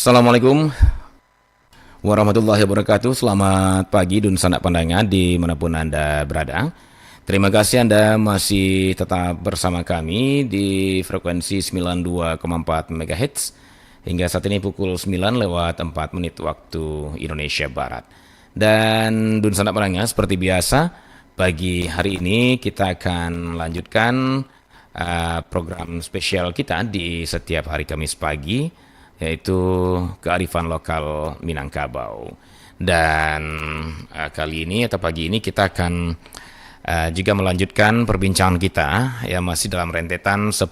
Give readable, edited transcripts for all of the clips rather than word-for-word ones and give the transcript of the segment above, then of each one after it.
Assalamualaikum warahmatullahi wabarakatuh. Selamat pagi dan sanak pandangan dimanapun Anda berada. Terima kasih Anda masih tetap bersama kami di frekuensi 92,4 MHz hingga saat ini pukul 9 lewat 4 menit waktu Indonesia Barat. Dan dun sanak pandangan, seperti biasa pagi hari ini kita akan lanjutkan program spesial kita di setiap hari Kamis pagi, yaitu kearifan lokal Minangkabau. Dan kali ini atau pagi ini kita akan juga melanjutkan perbincangan kita yang masih dalam rentetan 10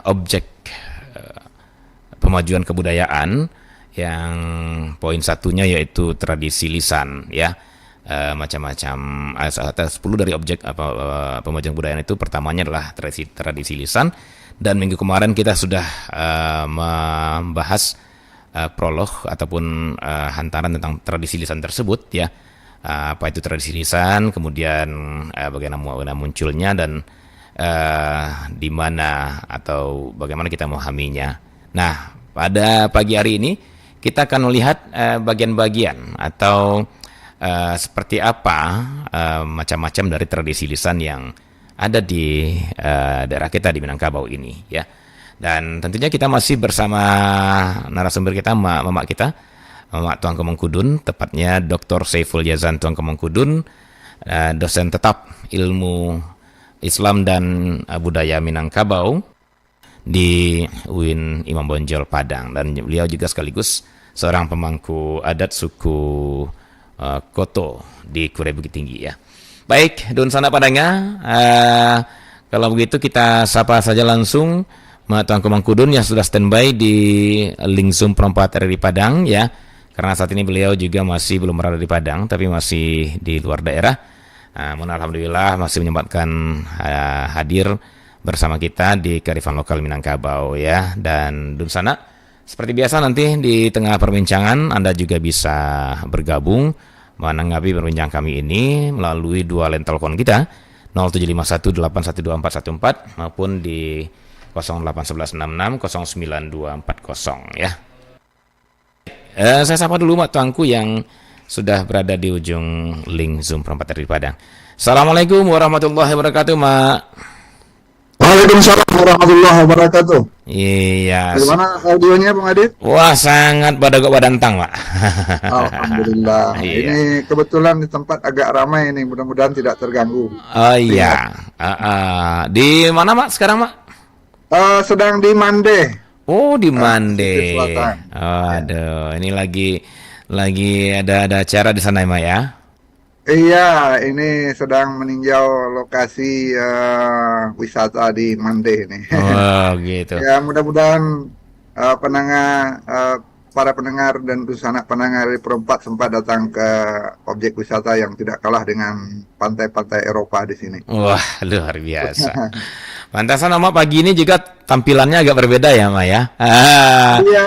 objek pemajuan kebudayaan, yang poin satunya yaitu tradisi lisan, ya. Macam-macam ada 10 dari objek pemajuan kebudayaan itu. Pertamanya adalah tradisi lisan, dan minggu kemarin kita sudah membahas prolog ataupun hantaran tentang tradisi lisan tersebut, ya. Apa itu tradisi lisan, kemudian bagaimana munculnya, dan di mana atau bagaimana kita memahaminya. Nah, pada pagi hari ini kita akan melihat bagian-bagian atau seperti apa macam-macam dari tradisi lisan yang ada di daerah kita di Minangkabau ini, ya. Dan tentunya kita masih bersama narasumber kita, Mamak kita, Mamak Tuang Kemengkudun, tepatnya Dr. Saiful Yazan Tuang Kemengkudun, dosen tetap ilmu Islam dan budaya Minangkabau di UIN Imam Bonjol Padang, dan beliau juga sekaligus seorang pemangku adat suku Koto di Kure Bukit Tinggi, ya. Baik, Dun Sana Padanga, kalau begitu kita sapa saja langsung Mak Tuang Kemengkudun yang sudah standby di link Zoom Perempat RRI Padang, ya. Karena saat ini beliau juga masih belum berada di Padang, tapi masih di luar daerah. Alhamdulillah masih menyempatkan hadir bersama kita di kearifan lokal Minangkabau, ya. Dan Dun Sana, seperti biasa nanti di tengah perbincangan Anda juga bisa bergabung menanggapi perbincangan kami ini melalui dua line telepon kita 0751812414 maupun di 08166092240, ya. Saya sapa dulu Mak Tuangku yang sudah berada di ujung link Zoom Perempat RRI Padang. Assalamualaikum warahmatullahi wabarakatuh, Mak. Waalaikumsalam warahmatullahi wabarakatuh. Iya. Bagaimana audionya, Bung Adit? Wah, sangat badantang, Mak. Alhamdulillah. Iya. Ini kebetulan di tempat agak ramai ini, mudah-mudahan tidak terganggu. Oh iya. Di mana, Mak, sekarang, Mak? Sedang di Mande. Oh, di Mande. Selatan. Aduh, ini lagi ada acara di sana, Mak, ya? Iya, ini sedang meninjau lokasi wisata di Mande ini. Oh, gitu. Ya, mudah-mudahan para pendengar dan sanak pendengar dari Perempat sempat datang ke objek wisata yang tidak kalah dengan pantai-pantai Eropa di sini. Wah, luar biasa. Pantasan Mak pagi ini juga tampilannya agak berbeda, ya, Mak, ya? Iya,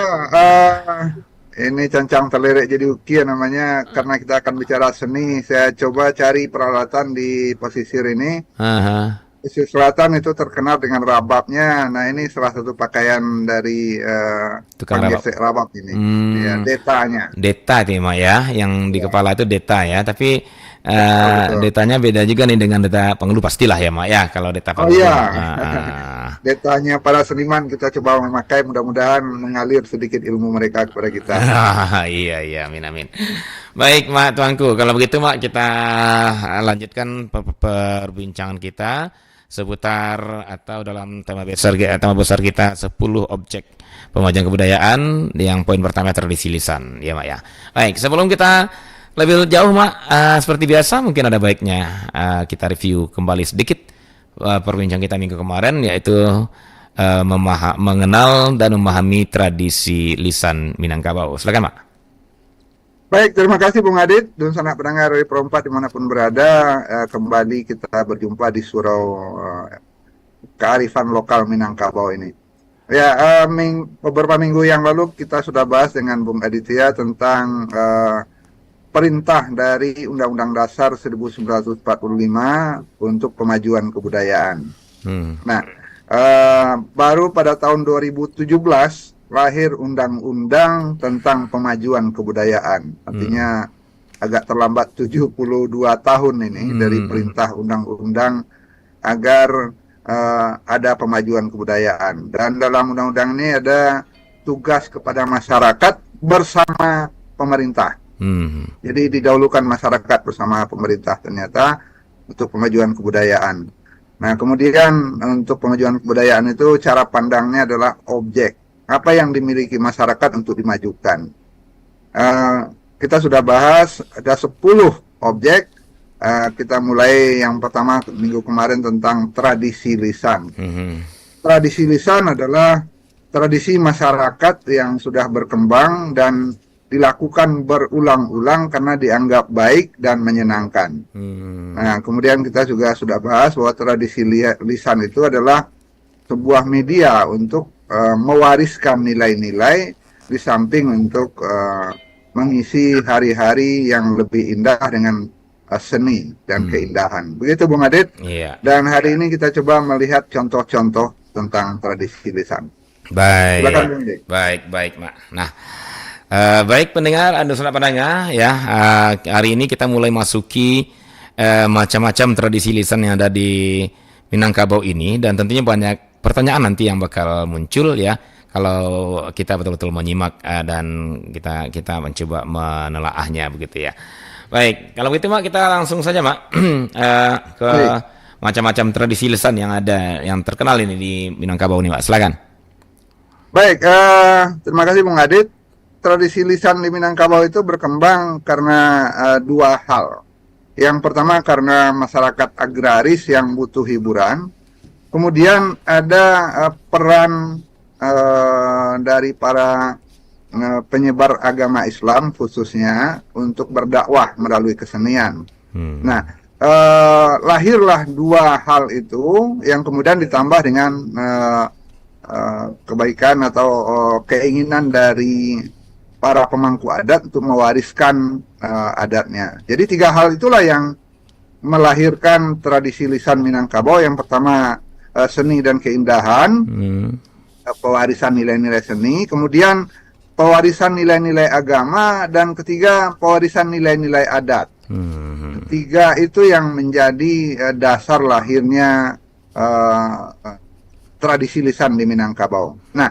ini cancang terlirik jadi ukiah namanya, karena kita akan bicara seni. Saya coba cari peralatan di pesisir ini. Pesisir selatan itu terkenal dengan rababnya. Nah, ini salah satu pakaian dari Tukang panggesek rabab ini. Ya, detanya. Deta nih, Mak, ya. Yang di kepala itu deta, ya. Tapi Betul. detanya beda juga nih dengan deta pengeluh, pastilah, ya, Mak, ya. Kalau deta Oh pengeluh. iya, detanya para seniman kita coba memakai, mudah-mudahan mengalir sedikit ilmu mereka kepada kita. Iya, amin. Baik, Mak Tuanku, kalau begitu, Mak, kita lanjutkan perbincangan kita seputar atau dalam tema besar kita 10 objek pemajuan kebudayaan, yang poin pertama tradisi lisan, ya, Mak, ya. Baik, sebelum kita lebih jauh, Mak, seperti biasa mungkin ada baiknya kita review kembali sedikit perbincangan kita minggu kemarin, yaitu mengenal dan memahami tradisi lisan Minangkabau. Silakan, Mak. Baik, terima kasih Bung Adit dan sanak pendengar dari Perempat dimanapun berada. Kembali kita berjumpa di surau kearifan lokal Minangkabau ini. Ya, beberapa minggu yang lalu kita sudah bahas dengan Bung Aditya tentang perintah dari Undang-Undang Dasar 1945 untuk pemajuan kebudayaan. Nah, baru pada tahun 2017 lahir undang-undang tentang pemajuan kebudayaan. Artinya agak terlambat 72 tahun ini dari perintah undang-undang agar ada pemajuan kebudayaan. Dan dalam undang-undang ini ada tugas kepada masyarakat bersama pemerintah. Jadi didahulukan masyarakat bersama pemerintah ternyata untuk pemajuan kebudayaan. Nah, kemudian untuk pemajuan kebudayaan itu cara pandangnya adalah objek. Apa yang dimiliki masyarakat untuk dimajukan. Kita sudah bahas ada 10 objek. Kita mulai yang pertama minggu kemarin tentang tradisi lisan. Tradisi lisan adalah tradisi masyarakat yang sudah berkembang dan dilakukan berulang-ulang karena dianggap baik dan menyenangkan. Nah, kemudian kita juga sudah bahas bahwa tradisi lisan itu adalah sebuah media untuk mewariskan nilai-nilai di samping untuk mengisi hari-hari yang lebih indah dengan seni dan keindahan. Begitu Bung Adit. Iya. Dan hari ini kita coba melihat contoh-contoh tentang tradisi lisan. Baik. Silakan Bung Adit. Baik, Mak. Nah, baik pendengar, Anda saudara pendengar ya, hari ini kita mulai masuki macam-macam tradisi lisan yang ada di Minangkabau ini, dan tentunya banyak pertanyaan nanti yang bakal muncul ya kalau kita betul-betul menyimak dan kita mencoba menelaahnya begitu ya. Baik, kalau begitu Mak, kita langsung saja Mak ke macam-macam tradisi lisan yang ada, yang terkenal ini di Minangkabau ini Mak, silakan. Baik, terima kasih Bung Adit. Tradisi lisan di Minangkabau itu berkembang karena dua hal. Yang pertama karena masyarakat agraris yang butuh hiburan. Kemudian ada peran dari para penyebar agama Islam khususnya untuk berdakwah melalui kesenian. Nah, lahirlah dua hal itu yang kemudian ditambah dengan kebaikan atau keinginan dari para pemangku adat untuk mewariskan adatnya. Jadi tiga hal itulah yang melahirkan tradisi lisan Minangkabau. Yang pertama seni dan keindahan, pewarisan nilai-nilai seni, kemudian pewarisan nilai-nilai agama, dan ketiga pewarisan nilai-nilai adat. Tiga itu yang menjadi dasar lahirnya tradisi lisan di Minangkabau. Nah,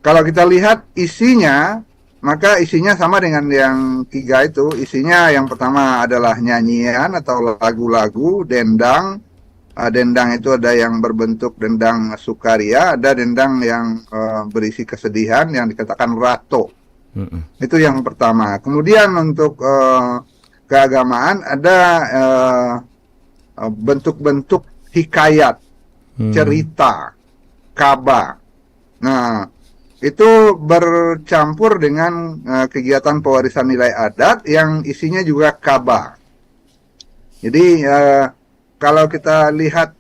kalau kita lihat isinya, maka isinya sama dengan yang tiga itu. Isinya yang pertama adalah nyanyian atau lagu-lagu, dendang. Dendang itu ada yang berbentuk dendang sukaria, ada dendang yang berisi kesedihan yang dikatakan rato. Itu yang pertama. Kemudian untuk keagamaan ada bentuk-bentuk hikayat, cerita, kaba. Nah, itu bercampur dengan kegiatan pewarisan nilai adat yang isinya juga kaba. Jadi kalau kita lihat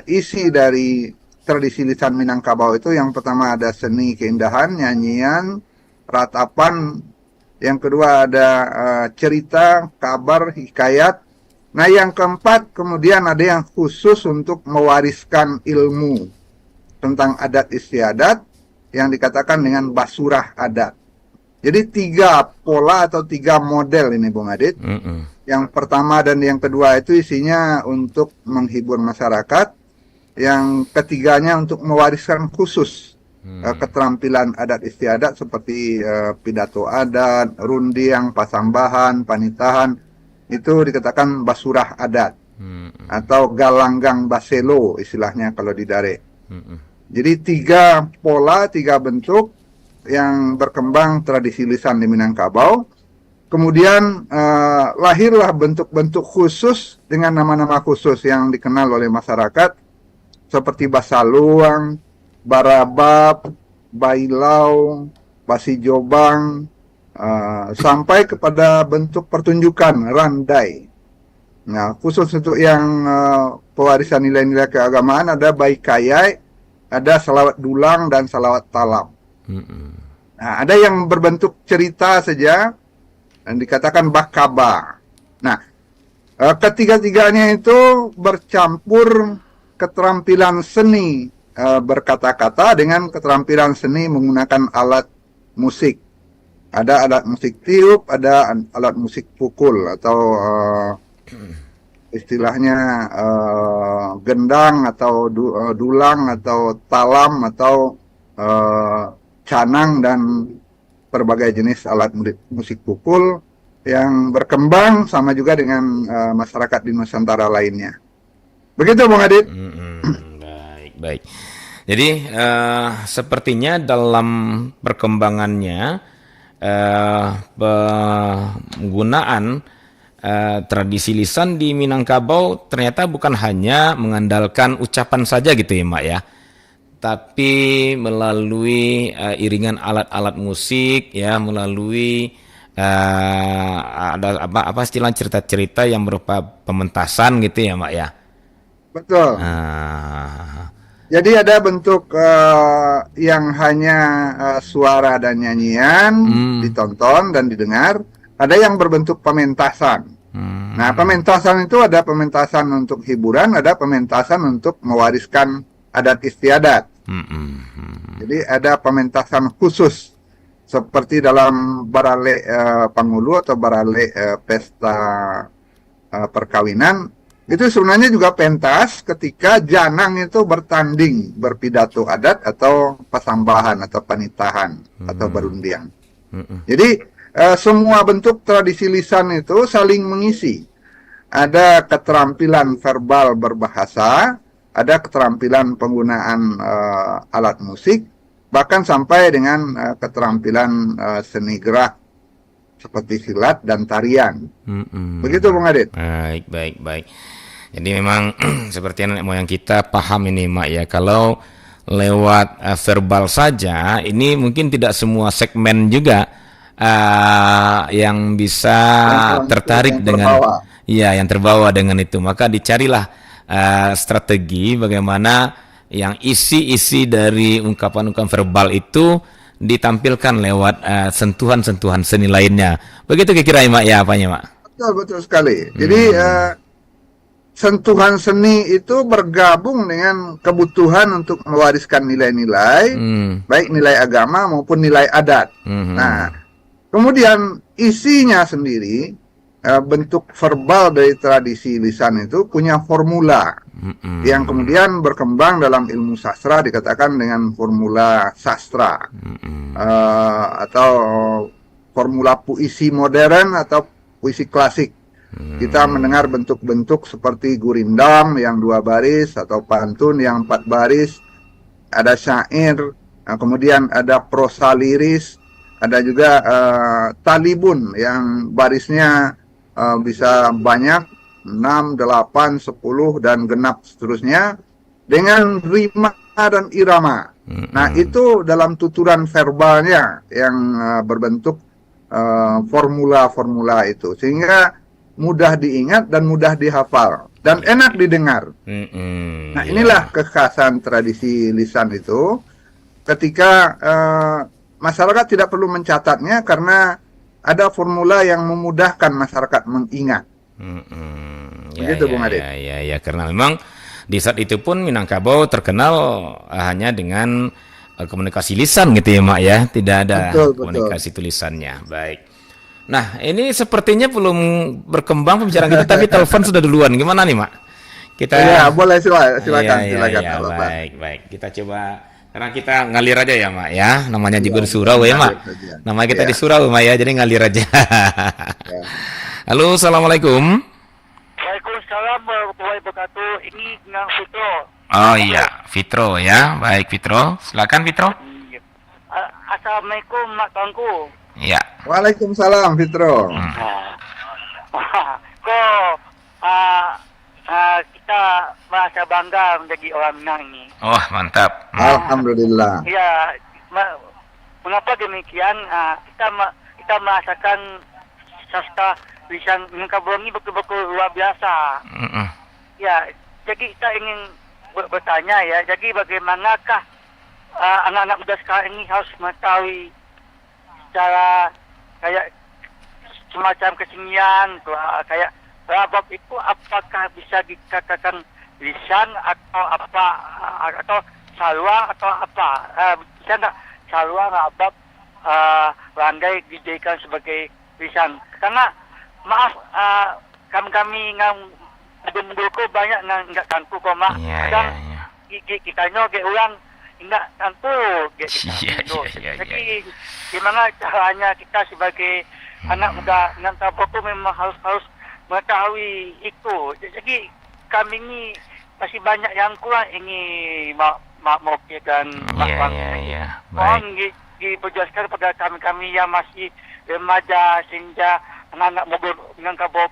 isi dari tradisi lisan Minangkabau itu, yang pertama ada seni keindahan, nyanyian, ratapan, yang kedua ada cerita, kabar, hikayat. Nah, yang keempat kemudian ada yang khusus untuk mewariskan ilmu tentang adat istiadat yang dikatakan dengan basurah adat. Jadi tiga pola atau tiga model ini Bung Adit. Yang pertama dan yang kedua itu isinya untuk menghibur masyarakat. Yang ketiganya untuk mewariskan khusus keterampilan adat istiadat seperti pidato adat, rundiang, pasambahan, panitahan. Itu dikatakan basurah adat. Atau galanggang baselo istilahnya kalau di Dare. Jadi tiga pola, tiga bentuk yang berkembang tradisi lisan di Minangkabau. Kemudian lahirlah bentuk-bentuk khusus dengan nama-nama khusus yang dikenal oleh masyarakat seperti Basaluang, Barabab, Bailau, Basijobang, sampai kepada bentuk pertunjukan Randai. Nah, khusus untuk yang pewarisan nilai-nilai keagamaan ada Baikayai, ada salawat dulang dan salawat talam. Nah, ada yang berbentuk cerita saja dan dikatakan bakaba. Nah, ketiga-tiganya itu bercampur keterampilan seni berkata-kata dengan keterampilan seni menggunakan alat musik. Ada alat musik tiup, ada alat musik pukul atau istilahnya gendang atau dulang atau talam atau canang dan berbagai jenis alat musik pukul yang berkembang sama juga dengan masyarakat di Nusantara lainnya. Begitu Bung Adit. Baik, baik. Jadi sepertinya dalam perkembangannya penggunaan tradisi lisan di Minangkabau ternyata bukan hanya mengandalkan ucapan saja gitu ya Mak ya, tapi melalui iringan alat-alat musik ya, melalui ada apa istilah cerita-cerita yang berupa pementasan gitu ya Mak ya. Betul. Jadi ada bentuk yang hanya suara dan nyanyian ditonton dan didengar, ada yang berbentuk pementasan. Nah, pementasan itu ada pementasan untuk hiburan, ada pementasan untuk mewariskan adat istiadat. Jadi ada pementasan khusus seperti dalam barale Pangulu atau barale pesta perkawinan. Itu sebenarnya juga pentas ketika janang itu bertanding berpidato adat atau pasambahan atau panitahan atau berundian. Jadi semua bentuk tradisi lisan itu saling mengisi. Ada keterampilan verbal berbahasa, ada keterampilan penggunaan alat musik, bahkan sampai dengan keterampilan seni gerak seperti silat dan tarian. Begitu Bung Adit. Baik, baik, baik. Jadi memang seperti nenek moyang kita paham ini Mak ya, kalau lewat verbal saja ini mungkin tidak semua segmen juga yang bisa tertarik dengan yang terbawa dengan itu. Maka dicarilah strategi bagaimana yang isi-isi dari ungkapan-ungkapan verbal itu ditampilkan lewat sentuhan-sentuhan seni lainnya. Begitu kira-kira Mak ya apanya Mak? Betul sekali. Jadi sentuhan seni itu bergabung dengan kebutuhan untuk mewariskan nilai-nilai, baik nilai agama maupun nilai adat. Nah, kemudian isinya sendiri, bentuk verbal dari tradisi lisan itu punya formula yang kemudian berkembang dalam ilmu sastra dikatakan dengan formula sastra atau formula puisi modern atau puisi klasik. Kita mendengar bentuk-bentuk seperti gurindam yang 2 baris atau pantun yang 4 baris, ada syair, kemudian ada prosa liris, ada juga talibun yang barisnya bisa banyak, 6, 8, 10 dan genap seterusnya dengan rima dan irama. Nah, itu dalam tuturan verbalnya yang berbentuk formula-formula itu, sehingga mudah diingat dan mudah dihafal dan enak didengar. Nah, inilah kekhasan tradisi lisan itu, ketika masyarakat tidak perlu mencatatnya karena ada formula yang memudahkan masyarakat mengingat. Begitu Bung Adit. Ya, karena memang di saat itu pun Minangkabau terkenal hanya dengan komunikasi lisan gitu ya Mak ya, tidak ada komunikasi tulisannya. Baik. Nah, ini sepertinya belum berkembang pembicaraan kita, tapi telepon sudah duluan. Gimana nih, Mak? Kita boleh silakan. Baik. Kita coba, karena kita ngalir aja ya, Mak ya. Namanya juga di surau ya, Mak. Nama kita di surau, Mak ya. Jadi ngalir aja. Halo, assalamualaikum. Waalaikumsalam warahmatullahi wabarakatuh. Ini dengan Fitro. Oh iya, Fitro ya. Baik, Fitro. Silakan Fitro. Assalamualaikum, Mak Tangku. Ya. Waalaikumsalam Fitro. Kita merasa bangga menjadi orang Minang ini. Oh, mantap. Alhamdulillah. Ya, mengapa demikian? Kita merasakan sastra lisan Minangkabau ini betul-betul luar biasa. Ya, jadi kita ingin bertanya ya. Jadi bagaimanakah anak-anak muda sekarang ini harus mengetahui secara kayak semacam kesenian, kayak rabab itu apakah bisa dikatakan lisan atau apa, atau saluang atau apa? Bisa nggak saluang abab landai dijadikan sebagai lisan? Karena maaf, kami mendulku banyak nggak kanku kok mak. Kadang kita nyoge ulang nggak kanku. Jadi gimana caranya kita sebagai anak muda Minangkabau itu memang harus mengetahui itu. Jadi kami ini masih banyak yang kurang ini Mak Moki dan Mak Bang. Mohon diperjelaskan kepada kami yang masih remaja sehingga anak-anak mobil Minangkabau.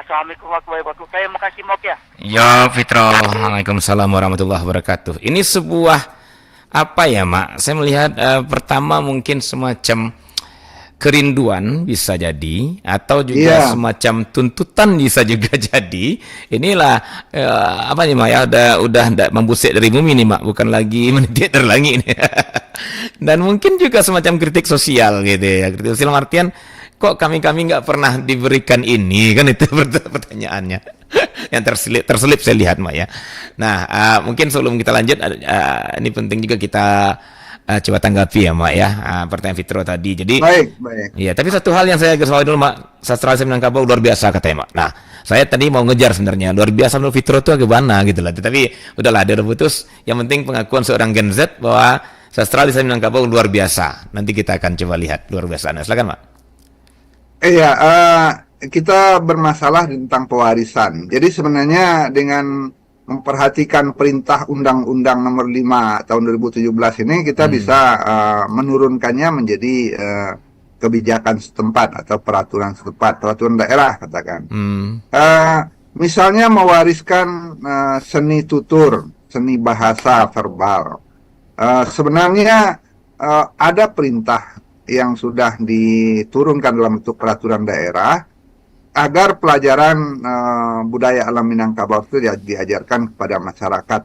Assalamualaikum warahmatullahi wabarakatuh. Terima kasih Moki ya. Ya Fitro, Waalaikumsalam warahmatullahi wabarakatuh. Ini sebuah apa ya Mak? Saya melihat pertama mungkin semacam kerinduan bisa jadi, atau juga semacam tuntutan bisa juga jadi. Inilah apa nih Mak ya, udah membusik dari bumi nih Mak, bukan lagi menitik dari langit nih. Dan mungkin juga semacam kritik sosial gitu ya, kritik sosial artian kok kami nggak pernah diberikan ini, kan itu pertanyaannya yang terselip saya lihat Mak ya. Nah mungkin sebelum kita lanjut, ini penting juga kita coba tanggapi ya Mak ya, pertanyaan Fitro tadi. Jadi baik. Ya, tapi satu hal yang saya garis bawahi dulu Mak, sastralisasi Minangkabau luar biasa katanya Mak. Nah, saya tadi mau ngejar sebenarnya luar biasa menurut Fitro itu agak mana gitu lah. Tapi udahlah, dia udah putus. Yang penting pengakuan seorang Gen Z bahwa sastralisasi Minangkabau luar biasa. Nanti kita akan coba lihat luar biasanya. Silakan Mak. Iya, kita bermasalah tentang pewarisan. Jadi sebenarnya dengan memperhatikan perintah Undang-Undang Nomor 5 tahun 2017 ini, kita bisa menurunkannya menjadi kebijakan setempat atau peraturan setempat, peraturan daerah katakan. Misalnya mewariskan seni tutur, seni bahasa verbal. Sebenarnya ada perintah yang sudah diturunkan dalam bentuk peraturan daerah agar pelajaran budaya alam Minangkabau itu diajarkan kepada masyarakat,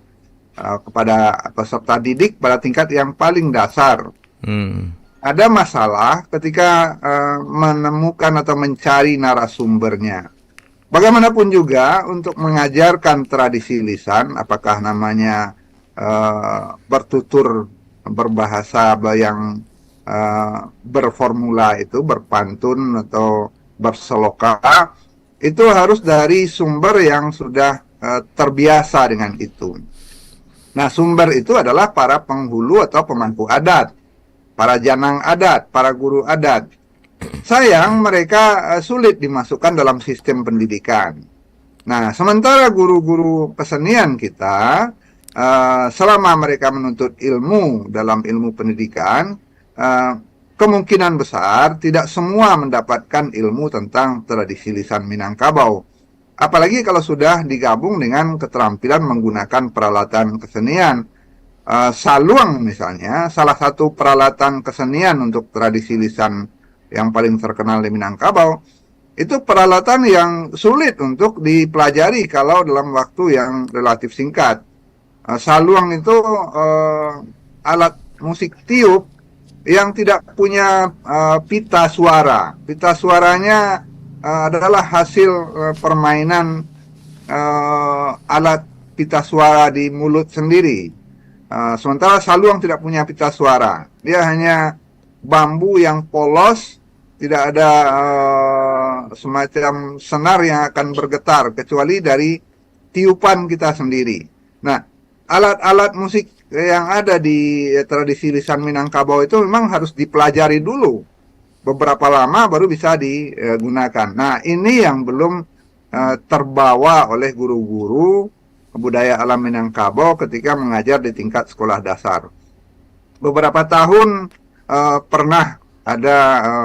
kepada peserta didik pada tingkat yang paling dasar. Ada masalah ketika menemukan atau mencari narasumbernya. Bagaimanapun juga untuk mengajarkan tradisi lisan, apakah namanya bertutur, berbahasa yang berformula itu, berpantun atau berseloka, itu harus dari sumber yang sudah terbiasa dengan itu. Nah, sumber itu adalah para penghulu atau pemangku adat, para janang adat, para guru adat. Sayang mereka sulit dimasukkan dalam sistem pendidikan. Nah, sementara guru-guru kesenian kita, selama mereka menuntut ilmu dalam ilmu pendidikan, kemungkinan besar tidak semua mendapatkan ilmu tentang tradisi lisan Minangkabau. Apalagi kalau sudah digabung dengan keterampilan menggunakan peralatan kesenian. Saluang misalnya, salah satu peralatan kesenian untuk tradisi lisan yang paling terkenal di Minangkabau, itu peralatan yang sulit untuk dipelajari kalau dalam waktu yang relatif singkat. Saluang itu alat musik tiup yang tidak punya pita suara. Pita suaranya adalah hasil permainan alat pita suara di mulut sendiri. Sementara saluang tidak punya pita suara. Dia hanya bambu yang polos, tidak ada semacam senar yang akan bergetar kecuali dari tiupan kita sendiri. Nah, alat-alat musik yang ada di tradisi lisan Minangkabau itu memang harus dipelajari dulu. Beberapa lama baru bisa digunakan. Nah, ini yang belum terbawa oleh guru-guru budaya alam Minangkabau ketika mengajar di tingkat sekolah dasar. Beberapa tahun pernah ada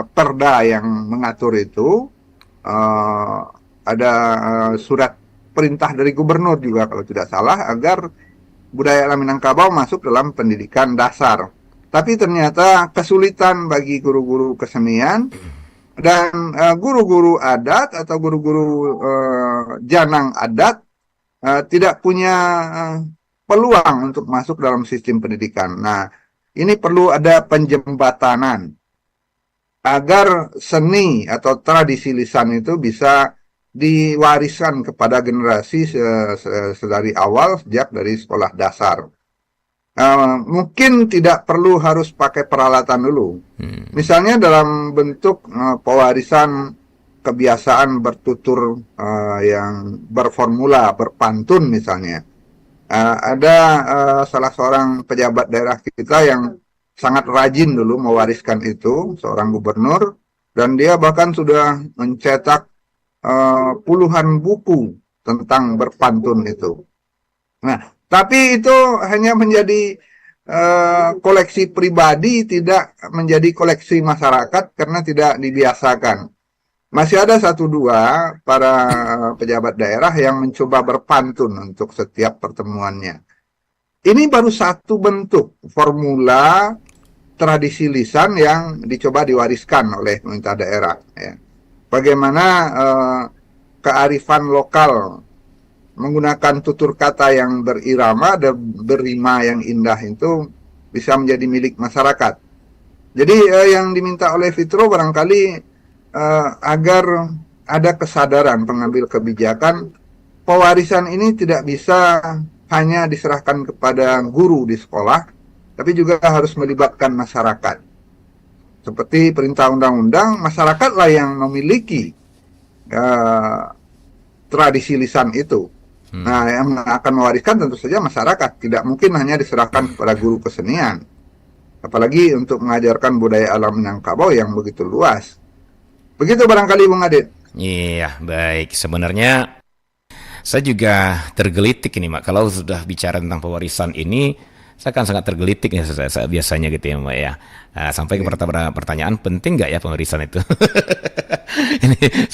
perda yang mengatur itu. Ada surat perintah dari gubernur juga kalau tidak salah, agar budaya alam Minangkabau masuk dalam pendidikan dasar. Tapi ternyata kesulitan bagi guru-guru kesenian dan guru-guru adat atau guru-guru janang adat tidak punya peluang untuk masuk dalam sistem pendidikan. Nah, ini perlu ada penjembatanan agar seni atau tradisi lisan itu bisa diwariskan kepada generasi sedari awal, sejak dari sekolah dasar. mungkin tidak perlu harus pakai peralatan dulu. Misalnya dalam bentuk pewarisan kebiasaan bertutur yang berformula, berpantun misalnya. Ada salah seorang pejabat daerah kita yang sangat rajin dulu mewariskan itu, seorang gubernur, dan dia bahkan sudah mencetak puluhan buku tentang berpantun itu. Nah, tapi itu hanya menjadi koleksi pribadi, tidak menjadi koleksi masyarakat karena tidak dibiasakan. Masih ada satu dua para pejabat daerah yang mencoba berpantun untuk setiap pertemuannya. Ini baru satu bentuk formula tradisi lisan yang dicoba diwariskan oleh pemerintah daerah. Ya. Bagaimana kearifan lokal menggunakan tutur kata yang berirama dan berrima yang indah itu bisa menjadi milik masyarakat. Jadi yang diminta oleh Fitro barangkali agar ada kesadaran pengambil kebijakan, pewarisan ini tidak bisa hanya diserahkan kepada guru di sekolah, tapi juga harus melibatkan masyarakat. Seperti perintah undang-undang, masyarakatlah yang memiliki tradisi lisan itu. Nah, yang akan mewariskan tentu saja masyarakat. Tidak mungkin hanya diserahkan kepada guru kesenian. Apalagi untuk mengajarkan budaya alam Minangkabau yang begitu luas. Begitu barangkali Bung Adit. Iya, baik. Sebenarnya saya juga tergelitik ini, Mak. Kalau sudah bicara tentang pewarisan ini, saya kan sangat tergelitik ya saya biasanya gitu ya, Mbak ya. Sampai ke pertanyaan, penting nggak ya pewarisan itu? Ini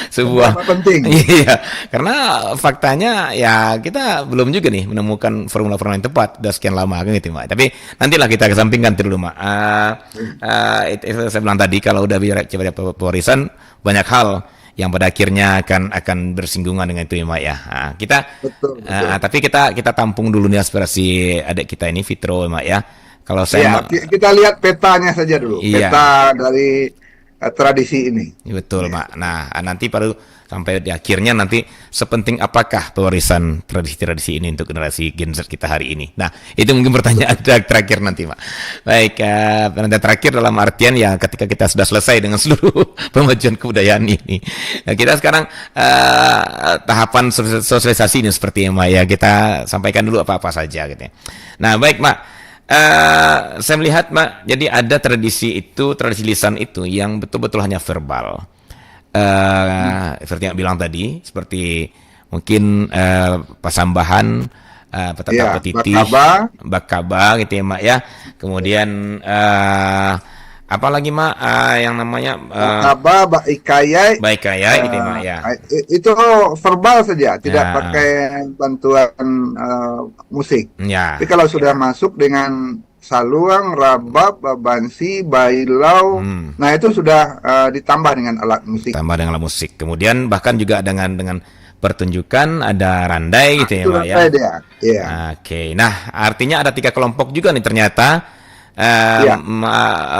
sebuah penting. Iya, karena faktanya ya kita belum juga nih menemukan formula-formula yang tepat udah sekian lama kan gitu, Mbak. Tapi nantilah kita kesampingkan dulu, Mbak. Itu saya bilang tadi, kalau udah bicara pewarisan, banyak hal yang pada akhirnya akan bersinggungan dengan itu ya, Mbak ya. Betul. Tapi kita tampung dulu nih aspirasi adik kita ini, Fitro, Mbak ya. Kalau saya kita lihat petanya saja dulu. Iya. Peta dari tradisi ini. Betul, Mak. Nah, nanti baru sampai di akhirnya nanti sepenting apakah pewarisan tradisi-tradisi ini untuk generasi Gen Z kita hari ini. Nah, itu mungkin pertanyaan terakhir nanti, Mak. Baik, pertanyaan terakhir dalam artian ya ketika kita sudah selesai dengan seluruh pemajuan kebudayaan ini. Nah, kita sekarang tahapan sosialisasi ini seperti yang Mak ya, kita sampaikan dulu apa-apa saja gitu ya. Nah, baik, Mak. Saya melihat, Mak, jadi ada tradisi lisan itu yang betul-betul hanya verbal. Seperti yang bilang tadi, seperti mungkin pasambahan, petata petitih, bakaba gitu ya, Mak ya. Kemudian apa lagi, Mak, yang namanya bakaba, baikayai gitu ya, Mak ya. Itu verbal saja, tidak pakai bantuan musik. Ya. Tapi kalau sudah masuk dengan saluang, rabab, babansi, bailau, nah itu sudah ditambah dengan alat musik. Tambah dengan alat musik. Kemudian bahkan juga dengan pertunjukan ada randai gitu ya, Pak ya. Iya. Oke. Nah, artinya ada 3 kelompok juga nih ternyata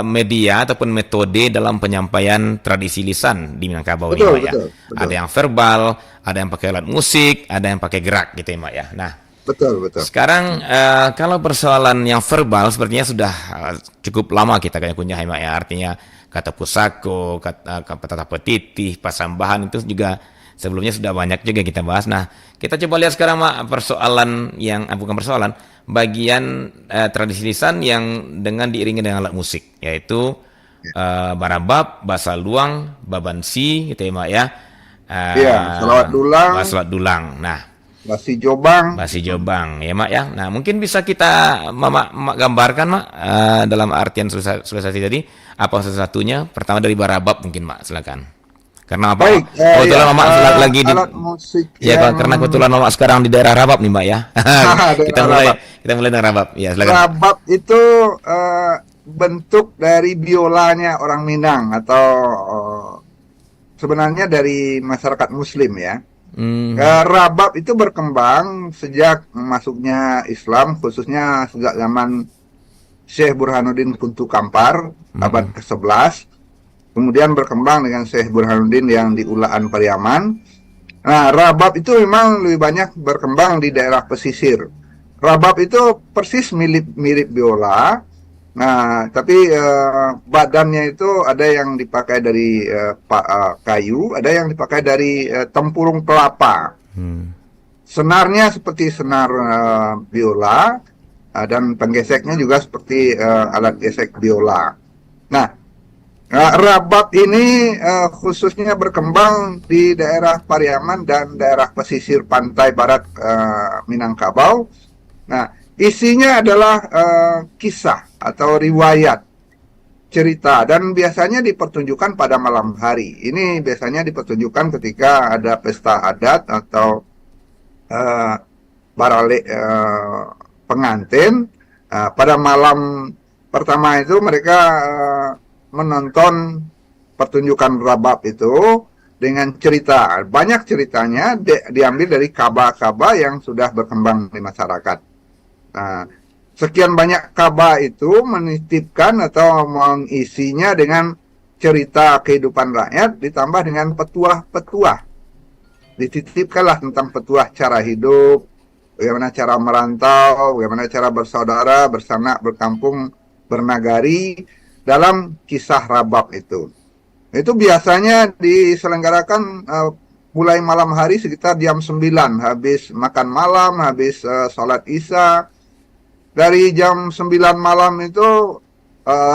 media ataupun metode dalam penyampaian tradisi lisan di Minangkabau ini, Pak ya. Betul. Ada yang verbal, ada yang pakai alat musik, ada yang pakai gerak gitu ya, Pak ya. Nah, betul. sekarang kalau persoalan yang verbal sepertinya sudah cukup lama kita kayak punya, Pak ya. Artinya kata pusako, kata petitih, pasambahan itu juga sebelumnya sudah banyak juga kita bahas. Nah, kita coba lihat sekarang, Mak, persoalan yang bukan persoalan, bagian tradisi lisan yang dengan diiringi dengan alat musik, yaitu barabab, basa luang, babansi gitu ya, Mak ya. Salawat dulang. Nah, Basi Jobang ya, Mak ya. Nah, mungkin bisa kita Mak gambarkan, Mak, dalam artian sosialisasi tadi apa satu-satunya. Pertama dari barabab mungkin, Mak, silakan. Karena apa? Kebetulan Mama lagi di musik karena kebetulan Mama sekarang di daerah Rabab nih, Mbak ya. kita mulai dengan Rabab. Ya, silakan. Rabab itu bentuk dari biolanya orang Minang atau sebenarnya dari masyarakat Muslim ya. Rabab itu berkembang sejak masuknya Islam, khususnya sejak zaman Syekh Burhanuddin Kuntu Kampar abad ke-11. Kemudian berkembang dengan Syekh Burhanuddin yang di Ulaan Pariaman. Nah, rabab itu memang lebih banyak berkembang di daerah pesisir. rabab itu persis mirip biola. Nah, tapi badannya itu ada yang dipakai dari kayu, ada yang dipakai dari tempurung kelapa. Senarnya seperti senar biola, dan penggeseknya juga seperti alat gesek biola. Nah, rabab ini khususnya berkembang di daerah Pariaman dan daerah pesisir pantai barat Minangkabau. Nah, isinya adalah kisah atau riwayat, cerita, dan biasanya dipertunjukkan pada malam hari. Ini biasanya dipertunjukkan ketika ada pesta adat atau barale pengantin. Pada malam pertama itu mereka menonton pertunjukan rabab itu dengan cerita. Banyak ceritanya diambil dari kaba-kaba yang sudah berkembang di masyarakat. Nah, sekian banyak kaba itu menitipkan atau mengisinya dengan cerita kehidupan rakyat ditambah dengan petuah-petuah. Dititipkanlah tentang petuah cara hidup, bagaimana cara merantau, bagaimana cara bersaudara, bersanak, berkampung, bernagari dalam kisah rabab itu. Itu biasanya diselenggarakan mulai malam hari sekitar jam 9, habis makan malam, habis sholat isya. Dari jam 9 malam itu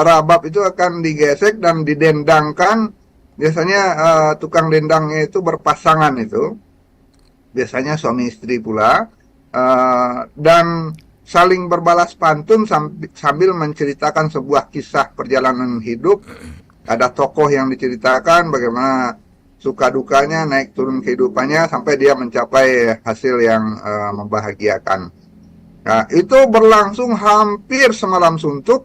rabab itu akan digesek dan didendangkan. Biasanya tukang dendangnya itu berpasangan itu. Biasanya suami istri pula. Dan saling berbalas pantun sambil menceritakan sebuah kisah perjalanan hidup. Ada tokoh yang diceritakan bagaimana suka dukanya, naik turun kehidupannya sampai dia mencapai hasil yang membahagiakan. Nah, itu berlangsung hampir semalam suntuk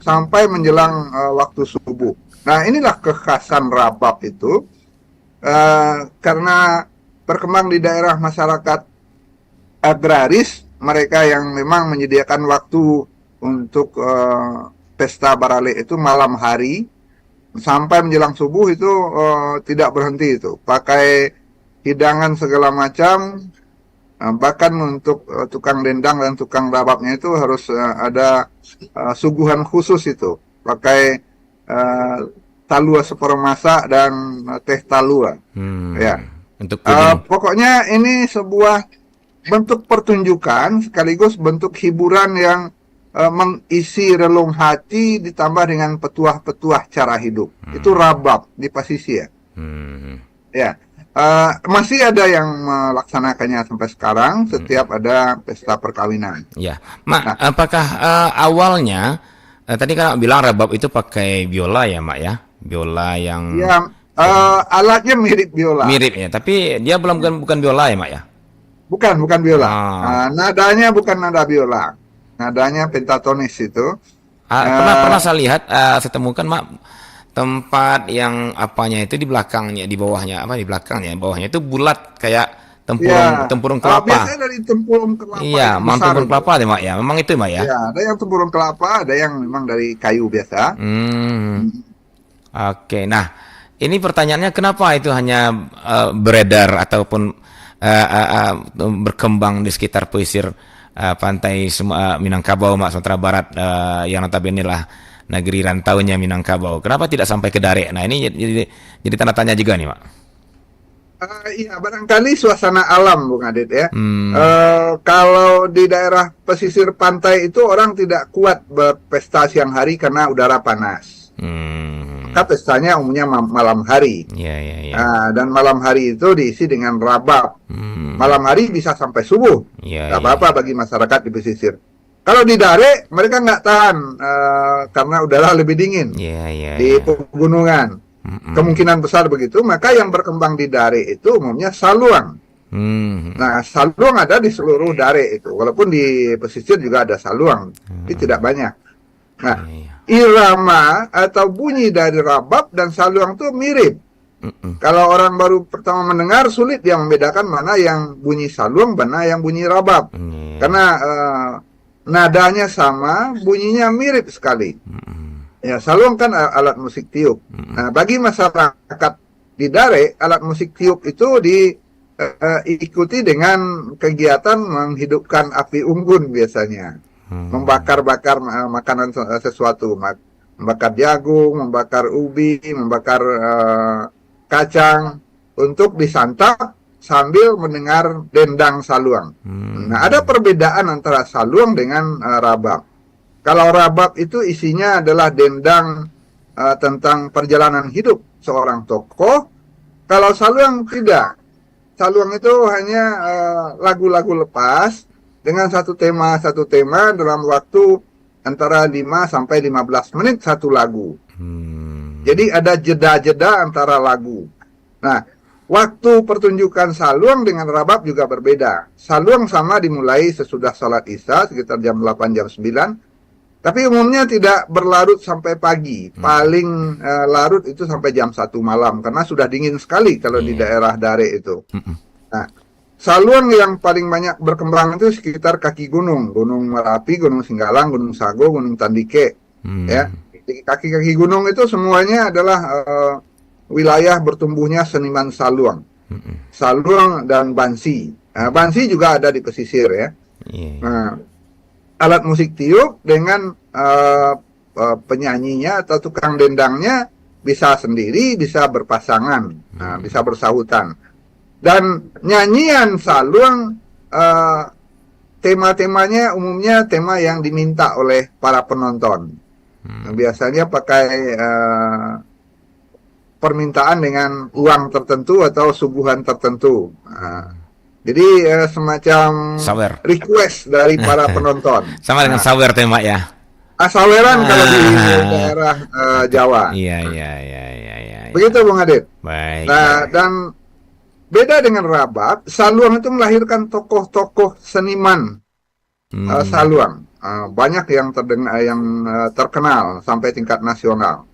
sampai menjelang waktu subuh. Nah, inilah kekhasan rabab itu karena berkembang di daerah masyarakat agraris, mereka yang memang menyediakan waktu untuk pesta barale itu malam hari sampai menjelang subuh itu tidak berhenti itu, pakai hidangan segala macam. Bahkan untuk tukang dendang dan tukang rababnya itu harus ada suguhan khusus itu, pakai talua sepermasak dan teh talua. Ya. Untuk pokoknya ini sebuah bentuk pertunjukan sekaligus bentuk hiburan yang mengisi relung hati ditambah dengan petuah-petuah cara hidup. Itu rabab di Pasisir. Ya. Masih ada yang melaksanakannya sampai sekarang setiap ada pesta perkawinan. Ya, Mak, apakah awalnya tadi kan bilang rabab itu pakai biola ya, Mak ya? Biola yang ya, alatnya mirip biola. Mirip ya, tapi dia bukan biola ya, Mak ya? Bukan biola. Nadanya bukan nada biola. Nadanya pentatonis itu. Pernah saya lihat, saya temukan, Mak, tempat yang apanya itu di belakangnya, di bawahnya apa di belakangnya, bawahnya itu bulat kayak tempurung kelapa. Biasanya dari tempurung kelapa. Iya, memang tempurung kelapa deh, Mak ya. Memang itu, Mak ya. Ya, ada yang tempurung kelapa, ada yang memang dari kayu biasa. Oke, nah ini pertanyaannya kenapa itu hanya beredar ataupun berkembang di sekitar pesisir pantai Minangkabau, Mak, Sumatera Barat, yang notabene lah negeri rantaunya Minangkabau. Kenapa tidak sampai ke Dare? Nah, ini jadi tanda tanya juga nih, Mak. Iya, barangkali suasana alam, Bung Adit ya. Kalau di daerah pesisir pantai itu orang tidak kuat berpesta siang hari karena udara panas. Maka pestanya umumnya malam hari. Dan malam hari itu diisi dengan rabab. Malam hari bisa sampai subuh. Tidak apa-apa bagi masyarakat di pesisir. Kalau di Dare mereka nggak tahan karena udara lebih dingin di pegunungan. Kemungkinan besar begitu. Maka yang berkembang di Dare itu umumnya saluang. Nah, saluang ada di seluruh Dare itu. Walaupun di pesisir juga ada saluang, tapi tidak banyak. Nah, irama atau bunyi dari rabab dan saluang itu mirip. Kalau orang baru pertama mendengar, sulit dia membedakan mana yang bunyi saluang, mana yang bunyi rabab. Karena nadanya sama, bunyinya mirip sekali. Ya, saluang kan alat musik tiup. Nah, bagi masyarakat di Dare, alat musik tiup itu ikuti dengan kegiatan menghidupkan api unggun biasanya. Membakar-bakar makanan sesuatu, membakar jagung, membakar ubi, membakar kacang untuk disantap sambil mendengar dendang saluang. Nah, ada perbedaan antara saluang dengan rabab. Kalau rabab itu isinya adalah dendang tentang perjalanan hidup seorang tokoh. Kalau saluang tidak. Saluang itu hanya lagu-lagu lepas dengan satu tema dalam waktu antara 5 sampai 15 menit satu lagu. Jadi ada jeda-jeda antara lagu. Nah, waktu pertunjukan saluang dengan rabab juga berbeda. Saluang sama dimulai sesudah salat Isya sekitar jam 8 jam 9. Tapi umumnya tidak berlarut sampai pagi. Paling larut itu sampai jam 1 malam. Karena sudah dingin sekali kalau di daerah Dare itu. Nah, saluang yang paling banyak berkembang itu sekitar kaki gunung. Gunung Merapi, Gunung Singgalang, Gunung Sago, Gunung Tandike. Ya, kaki-kaki gunung itu semuanya adalah wilayah bertumbuhnya seniman saluang. Saluang dan bansi. Bansi juga ada di pesisir ya. Nah, alat musik tiup dengan penyanyinya atau tukang dendangnya bisa sendiri, bisa berpasangan, bisa bersahutan. Dan nyanyian saluang tema-temanya umumnya tema yang diminta oleh para penonton. Biasanya pakai permintaan dengan uang tertentu atau suguhan tertentu. Jadi semacam sawer, request dari para penonton. Sama dengan sawer tema ya. Saweran kalau di daerah Jawa. Iya. Begitu Bung Adit. Baik. Nah, dan beda dengan rabab, saluang itu melahirkan tokoh-tokoh seniman saluang. Banyak yang terkenal sampai tingkat nasional.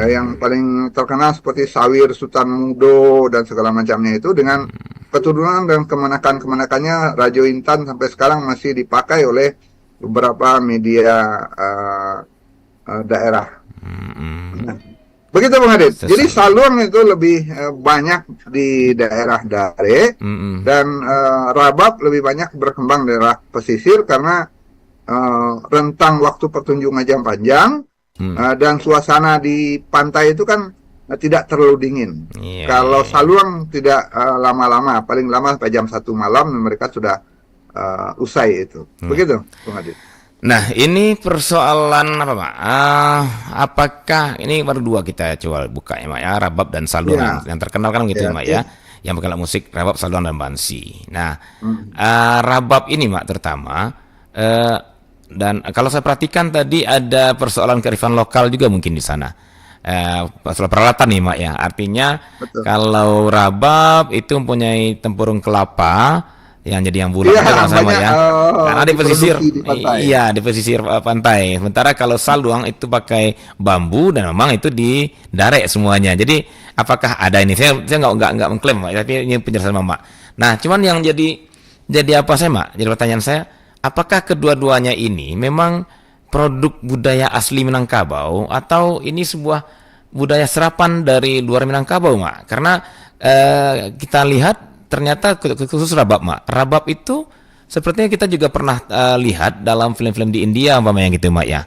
Yang paling terkenal seperti Sawir Sultan Mudo dan segala macamnya itu dengan keturunan dan kemenakan-kemenakannya Rajo Intan sampai sekarang masih dipakai oleh beberapa media daerah. Nah, begitu Bung Adit. Jadi saluang itu lebih banyak di daerah Dare dan rabab lebih banyak berkembang di daerah pesisir karena rentang waktu pertunjukan panjang. Dan suasana di pantai itu kan tidak terlalu dingin. Kalau saluang tidak lama-lama, paling lama sampai jam 1 malam mereka sudah usai itu. Begitu, Bung Adit. Nah, ini persoalan apa, Pak? Apakah ini baru dua kita coba buka ya, Mak ya, rabab dan saluang yang terkenal kan gitu, Mak ya. Yang bergerak musik rabab, saluang dan bansi. Nah, rabab ini, Mak, terutama dan kalau saya perhatikan tadi ada persoalan kearifan lokal juga mungkin di sana. Soal peralatan nih, Mak ya. Artinya kalau rabab itu mempunyai tempurung kelapa yang jadi yang bulat sama ya. Karena di pesisir, di pesisir pantai. Sementara kalau saluang itu pakai bambu dan memang itu di Dare semuanya. Jadi apakah ada ini? Saya nggak mengklaim, Mak, tapi ini penjelasan Mak. Nah, cuman yang jadi apa saya, Mak? Jadi pertanyaan saya, apakah kedua-duanya ini memang produk budaya asli Minangkabau atau ini sebuah budaya serapan dari luar Minangkabau, Mak? Karena kita lihat ternyata khusus rabab, Mak. Rabab itu sepertinya kita juga pernah lihat dalam film-film di India umpamanya gitu, Mak ya.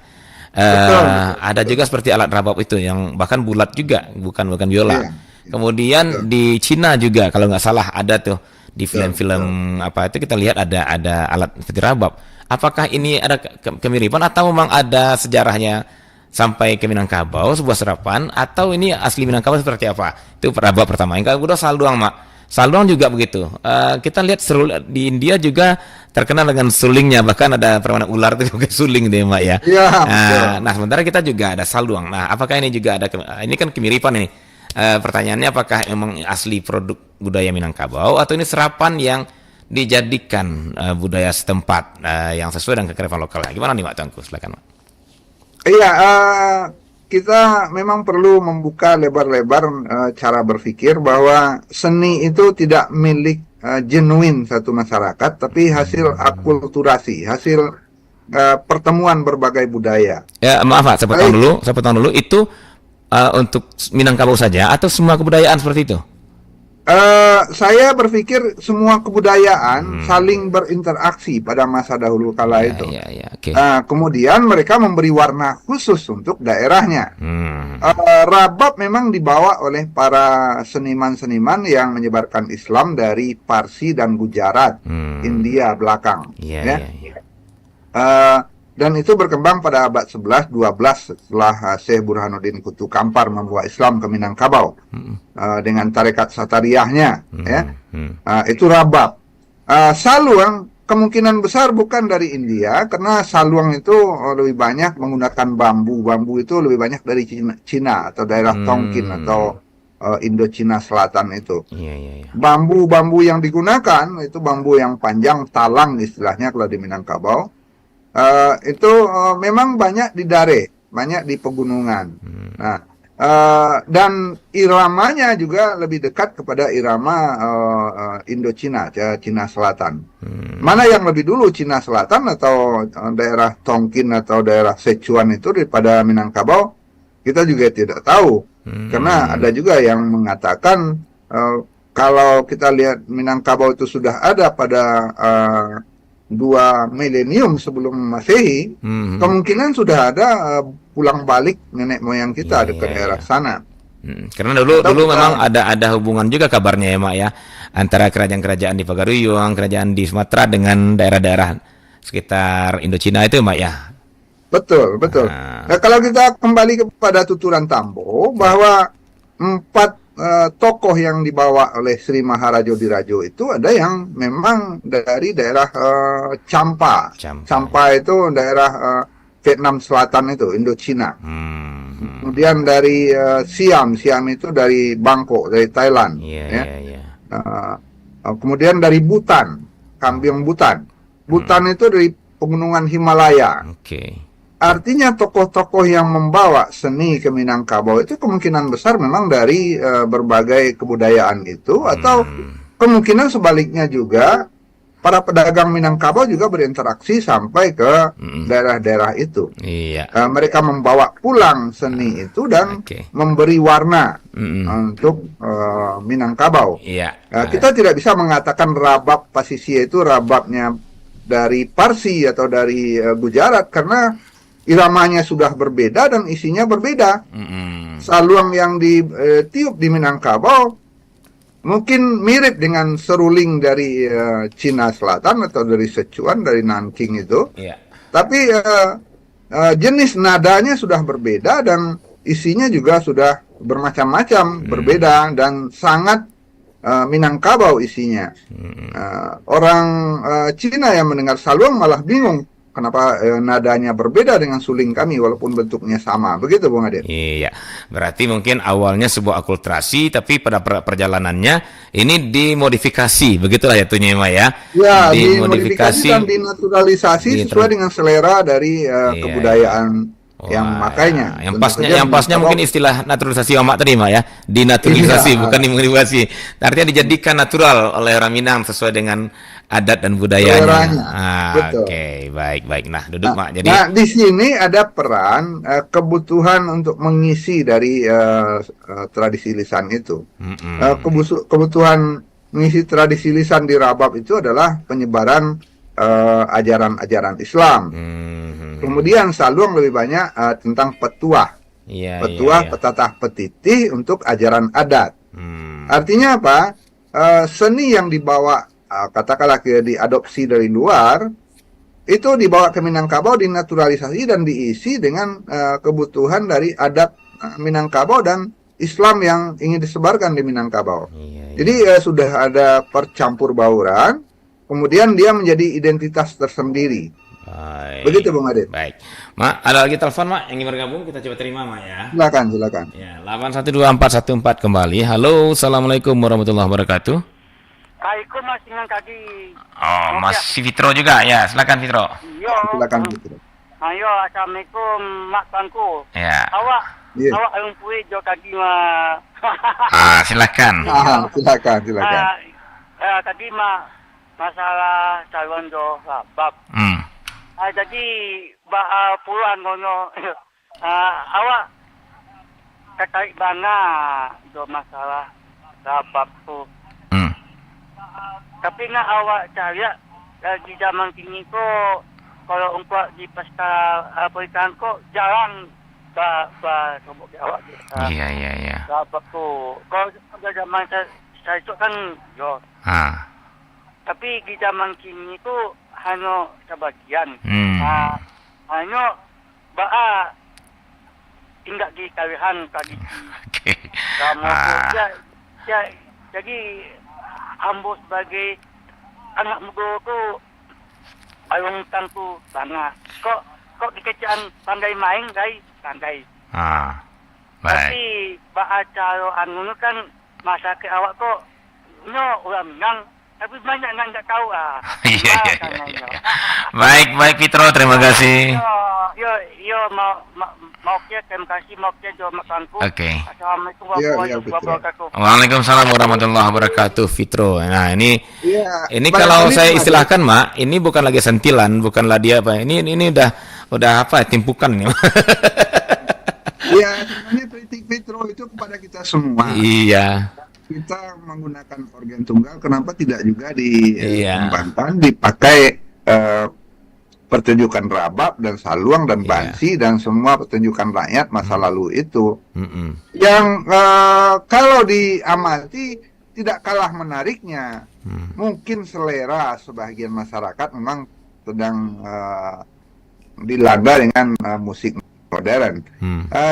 Ada juga seperti alat rabab itu yang bahkan bulat juga, bukan biola. Kemudian di Cina juga kalau nggak salah ada tuh. Di film-film apa itu kita lihat ada alat seperti rabab. Apakah ini ada kemiripan atau memang ada sejarahnya sampai ke Minangkabau sebuah serapan atau ini asli Minangkabau seperti apa? Itu rabab pertama. Yang kedua saluang, Mak. Saluang juga begitu. Kita lihat di India juga terkenal dengan sulingnya, bahkan ada permainan ular itu pakai suling deh, Mak ya. Nah, sementara kita juga ada saluang. Nah, apakah ini juga ada ini kan kemiripan ini. Pertanyaannya apakah memang asli produk budaya Minangkabau atau ini serapan yang dijadikan budaya setempat yang sesuai dengan kearifan lokalnya? Gimana nih, Mak Tengku? Silakan, Mak. Iya, kita memang perlu membuka lebar-lebar cara berpikir bahwa seni itu tidak milik genuine satu masyarakat, tapi hasil akulturasi, hasil pertemuan berbagai budaya. Ya, maaf, Pak, saya potong dulu. Itu untuk Minangkabau saja atau semua kebudayaan seperti itu? Saya berpikir semua kebudayaan saling berinteraksi pada masa dahulu kala Ya, itu. ya, ya, oke. Kemudian mereka memberi warna khusus untuk daerahnya. Hmm. Rabab memang dibawa oleh para seniman-seniman yang menyebarkan Islam dari Parsi dan Gujarat, India belakang. Iya, Ya. iya, iya. Dan itu berkembang pada abad 11, 12 setelah Syekh Burhanuddin Kutu Kampar membawa Islam ke Minangkabau dengan tarekat Satariyahnya. Ya. Itu rabab. Saluang kemungkinan besar bukan dari India karena saluang itu lebih banyak menggunakan bambu. Bambu itu lebih banyak dari Cina atau daerah Tonkin atau Indochina Selatan itu. Iya, iya, iya. Bambu-bambu yang digunakan itu bambu yang panjang, talang istilahnya kalau di Minangkabau. Itu memang banyak di dare, banyak di pegunungan. Nah, dan iramanya juga lebih dekat kepada irama Indochina, Cina Selatan. Mana yang lebih dulu, Cina Selatan atau daerah Tonkin atau daerah Sichuan itu daripada Minangkabau, kita juga tidak tahu. Karena ada juga yang mengatakan kalau kita lihat Minangkabau itu sudah ada pada 2 milenium sebelum Masehi, kemungkinan sudah ada pulang balik nenek moyang kita ke daerah sana. Karena dulu Atau memang ada hubungan juga kabarnya ya, Mak ya, antara kerajaan-kerajaan di Pagaruyung, kerajaan di Sumatera dengan daerah-daerah sekitar Indochina itu, Mak ya. Betul, betul. Nah, kalau kita kembali kepada tuturan Tambo, bahwa 4 tokoh yang dibawa oleh Sri Maharajo Dirajo itu ada yang memang dari daerah Champa. Champa itu daerah Vietnam Selatan itu, Indochina. Kemudian dari Siam itu dari Bangkok, dari Thailand. Kemudian dari Butan, Kambiong Butan. Butan itu dari pegunungan Himalaya. Artinya tokoh-tokoh yang membawa seni ke Minangkabau itu kemungkinan besar memang dari berbagai kebudayaan itu, atau kemungkinan sebaliknya juga para pedagang Minangkabau juga berinteraksi sampai ke daerah-daerah itu. Mereka membawa pulang seni itu dan memberi warna untuk Minangkabau. Kita tidak bisa mengatakan rabab Pasisia itu rababnya dari Parsi atau dari Gujarat karena iramanya sudah berbeda dan isinya berbeda. Saluang yang ditiup di Minangkabau mungkin mirip dengan seruling dari Cina Selatan atau dari Sichuan, dari Nanking itu. Tapi jenis nadanya sudah berbeda dan isinya juga sudah bermacam-macam, berbeda dan sangat Minangkabau isinya. Orang Cina yang mendengar saluang malah bingung. Kenapa nadanya berbeda dengan suling kami walaupun bentuknya sama. Begitu, Bung Adit. Iya, berarti mungkin awalnya sebuah akulturasi tapi pada perjalanannya ini dimodifikasi. Begitulah ya tuhnya, Ma ya. Ya, dimodifikasi dan dinaturalisasi sesuai dengan selera dari kebudayaan yang makainya. Yang pasnya mungkin istilah naturalisasi Mak tadi, Mak ya. Dinaturalisasi bukan dimodifikasi. Artinya dijadikan natural oleh orang Minang sesuai dengan adat dan budayanya. Oke, baik. Nah, duduk, Mak. Jadi di sini ada peran kebutuhan untuk mengisi dari tradisi lisan itu. Kebutuhan mengisi tradisi lisan di Rabab itu adalah penyebaran ajaran-ajaran Islam. Kemudian saluang lebih banyak tentang petuah. Petatah petitih untuk ajaran adat. Artinya apa? Seni yang dibawa katakanlah diadopsi dari luar itu dibawa ke Minangkabau, dinaturalisasi dan diisi dengan kebutuhan dari adat Minangkabau dan Islam yang ingin disebarkan di Minangkabau. Jadi sudah ada percampur bauran, kemudian dia menjadi identitas tersendiri. Begitu, Bung Adit. Baik. Mak, ada lagi telepon, Mak, yang ingin bergabung, kita coba terima, Mak ya. Silakan. Ya, 812-414 kembali. Halo, Assalamualaikum warahmatullahi wabarakatuh. Assalamualaikum, Mas, dengan kaki. Oh, Mas Fitro juga ya. Silakan, Fitro. Silakan, Fitro. Ayo, Assalamualaikum, Mak Tangku. Ya. Awak yang puih jo kaki, Mak. Silakan. Silakan. Tadi, Mak, masalah calon jo bab. Jadi puluhan ngono. Awak tertarik banget do masalah bab tu. Tapi nggak awak cari di zaman kini kok kalau umpah di pesta pernikahan kok jarang sobok di awak. Iya. Apa tuh? Kalau pada zaman saya itu kan yo. Tapi di zaman kini itu hanya sebagian. Hanya tinggal di kalihan tadi. Kamu jadi ambo sebagai anak muda tu alungkan tu banget. Kok dikecaan pandai main guys, pandai. Baik. Tapi acara anu kan masa ke awak kok orang Minang tapi banyak nggak tahu Iya. Baik Fitro, terima kasih. Yo mau terima kasih mau jo makanku. Oke. Assalamualaikum warahmatullahi wabarakatuh. Waalaikumsalam warahmatullahi wabarakatuh, Fitro. Nah, ini kalau saya Bang istilahkan, Mak, ini bukan lagi sentilan, bukanlah dia apa. Ini udah apa? Timpukan nih. Iya, sebenarnya kritik Fitro itu kepada kita semua. Iya. Kita menggunakan organ tunggal, kenapa tidak juga dikembangkan, Iya. dipakai pertunjukan rabab dan saluang dan bansi dan semua pertunjukan rakyat masa lalu itu. Yang kalau diamati tidak kalah menariknya. Mungkin selera sebagian masyarakat memang sedang dilanda dengan musik modern.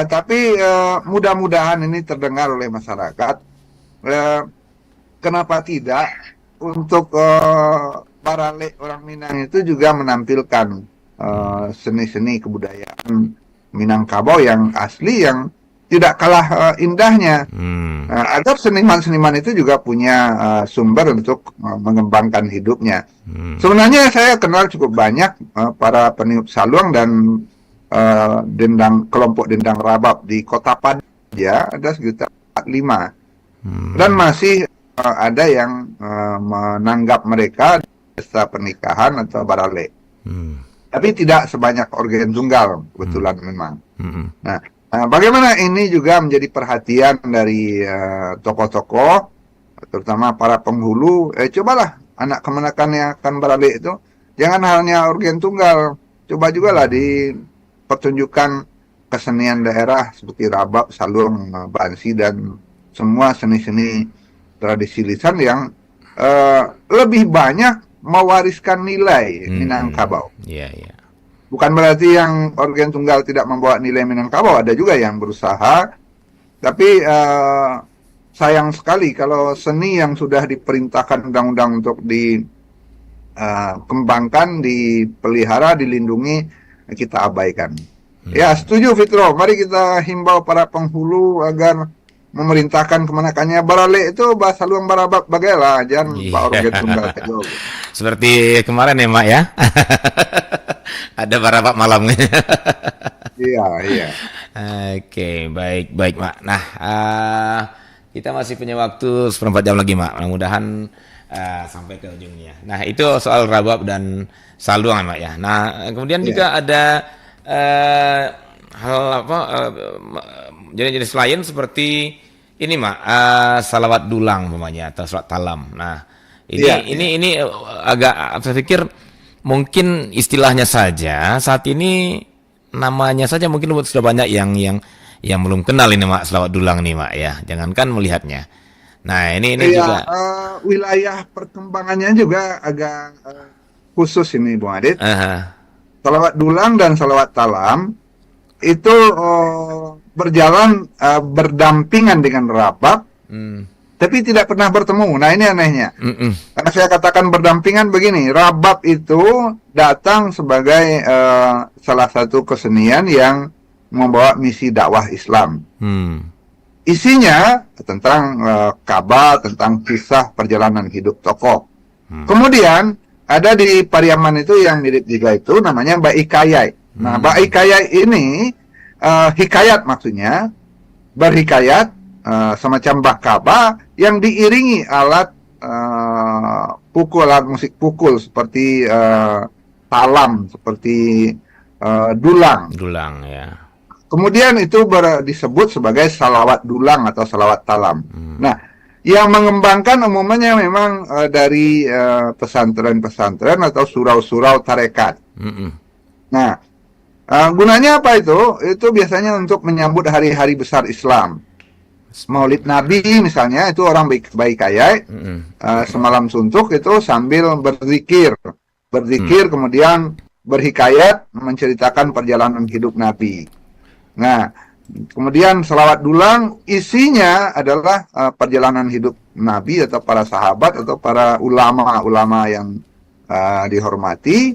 Tapi mudah-mudahan ini terdengar oleh masyarakat. Kenapa tidak untuk Barale orang Minang itu juga menampilkan seni-seni kebudayaan Minangkabau yang asli, yang tidak kalah indahnya, agar seniman-seniman itu juga punya sumber untuk mengembangkan hidupnya. Sebenarnya saya kenal cukup banyak para peniup saluang dan kelompok dendang rabab di Kota Padang, ada sekitar 5. Dan masih ada yang menanggap mereka pesta pernikahan atau barale. Tapi tidak sebanyak organ tunggal, kebetulan memang. Nah, bagaimana ini juga menjadi perhatian dari tokoh-tokoh, terutama para penghulu. Cobalah anak kemenakan yang akan barale itu, jangan hanya organ tunggal. Coba juga lah di pertunjukan kesenian daerah seperti rabab, saluang, bansi, dan semua seni-seni tradisi lisan yang lebih banyak mewariskan nilai Minangkabau. Iya. Bukan berarti yang organ tunggal tidak membawa nilai Minangkabau, ada juga yang berusaha. Tapi sayang sekali kalau seni yang sudah diperintahkan undang-undang untuk dikembangkan, dipelihara, dilindungi, kita abaikan. Ya, setuju Fitro. Mari kita himbau para penghulu agar memerintahkan kemenakannya barale itu bahasa luang barabak bagailah, jangan Pak organ tunggal saja. Seperti kemarin ya, Mak ya. Ada barabak malamnya. Iya. Oke, baik Mak. Nah, kita masih punya waktu 1/4 jam lagi, Mak. Mudah-mudahan sampai ke ujungnya. Nah, itu soal rabab dan saluang, Mak ya. Nah, kemudian juga ada hal apa jenis-jenis lain seperti ini, Mak, salawat dulang umpamanya atau salawat talam. Nah, ini agak saya pikir mungkin istilahnya saja saat ini, namanya saja mungkin sudah banyak yang belum kenal ini, Mak, salawat dulang nih, Mak ya. Jangankan melihatnya. Nah, ini juga wilayah perkembangannya juga agak khusus ini, Bung Adit. Salawat dulang dan salawat talam itu berjalan berdampingan dengan rabab, tapi tidak pernah bertemu. Nah, ini anehnya. Karena saya katakan berdampingan begini, rabab itu datang sebagai salah satu kesenian yang membawa misi dakwah Islam. Isinya tentang kabar, tentang kisah perjalanan hidup tokoh. Kemudian ada di Pariaman itu yang mirip juga itu, namanya Baikayai. Nah, Baikayai ini hikayat, maksudnya berhikayat, semacam bakaba yang diiringi alat alat musik pukul seperti talam, seperti dulang. Dulang ya. Kemudian itu disebut sebagai salawat dulang atau salawat talam. Nah, Yang mengembangkan umumnya memang dari pesantren-pesantren atau surau-surau tarekat. Nah, gunanya apa itu? Itu biasanya untuk menyambut hari-hari besar Islam. Maulid Nabi misalnya, itu orang baik kaya semalam suntuk itu sambil berzikir kemudian berhikayat menceritakan perjalanan hidup Nabi. Nah, kemudian selawat dulang isinya adalah perjalanan hidup Nabi atau para sahabat atau para ulama-ulama yang dihormati.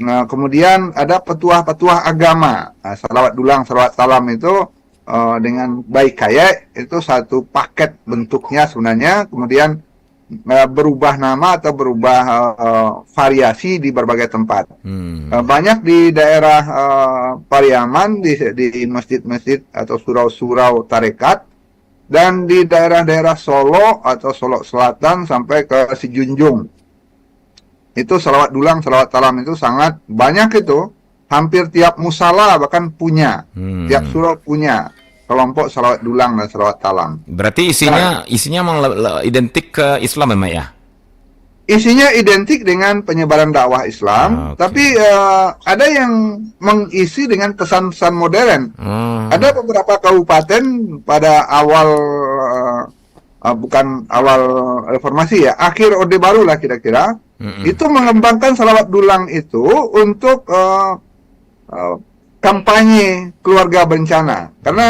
Nah, kemudian ada petuah-petuah agama. Salawat dulang, salawat salam itu dengan baik kaya itu satu paket bentuknya sebenarnya. Kemudian berubah nama atau berubah variasi di berbagai tempat. Banyak di daerah Pariaman, di masjid-masjid atau surau-surau tarekat, dan di daerah-daerah Solo atau Solo Selatan sampai ke Sijunjung. Itu salawat dulang, salawat salam itu sangat banyak itu. Hampir tiap musala bahkan punya. Tiap surau punya kelompok salawat dulang dan salawat salam. Berarti isinya memang identik ke Islam memang ya? Isinya identik dengan penyebaran dakwah Islam, tapi ada yang mengisi dengan pesan-pesan modern. Ada beberapa kabupaten pada awal bukan awal reformasi ya, akhir Orde Baru lah kira-kira, itu mengembangkan salawat dulang itu untuk kampanye keluarga berencana, karena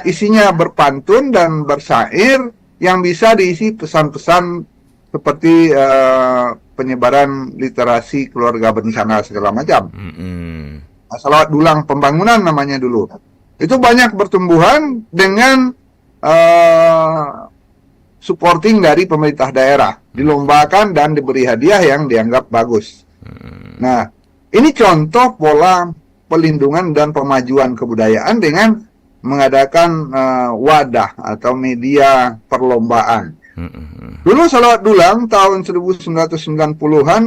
isinya berpantun dan bersyair yang bisa diisi pesan-pesan seperti penyebaran literasi keluarga berencana segala macam. Salawat dulang pembangunan namanya dulu. Itu banyak bertumbuhan dengan supporting dari pemerintah daerah, dilombakan dan diberi hadiah yang dianggap bagus. Nah, ini contoh pola pelindungan dan pemajuan kebudayaan dengan mengadakan wadah atau media perlombaan. Dulu salawat dulang tahun 1990-an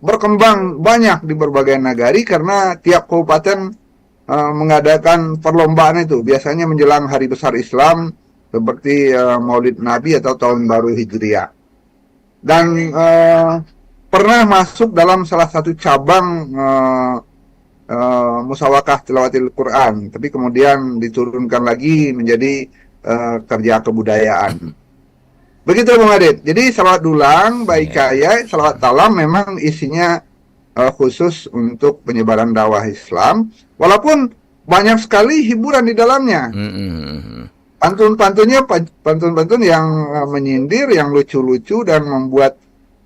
berkembang banyak di berbagai negari karena tiap kabupaten mengadakan perlombaan itu, biasanya menjelang hari besar Islam seperti Maulid Nabi atau Tahun Baru Hijriah. Dan pernah masuk dalam salah satu cabang musawakah tilawatil Quran, tapi kemudian diturunkan lagi menjadi kerja kebudayaan. Begitu Bung Adit. Jadi salawat dulang, baik kaya, salawat salam memang isinya khusus untuk penyebaran dakwah Islam, walaupun banyak sekali hiburan di dalamnya. Pantun-pantun yang menyindir, yang lucu-lucu dan membuat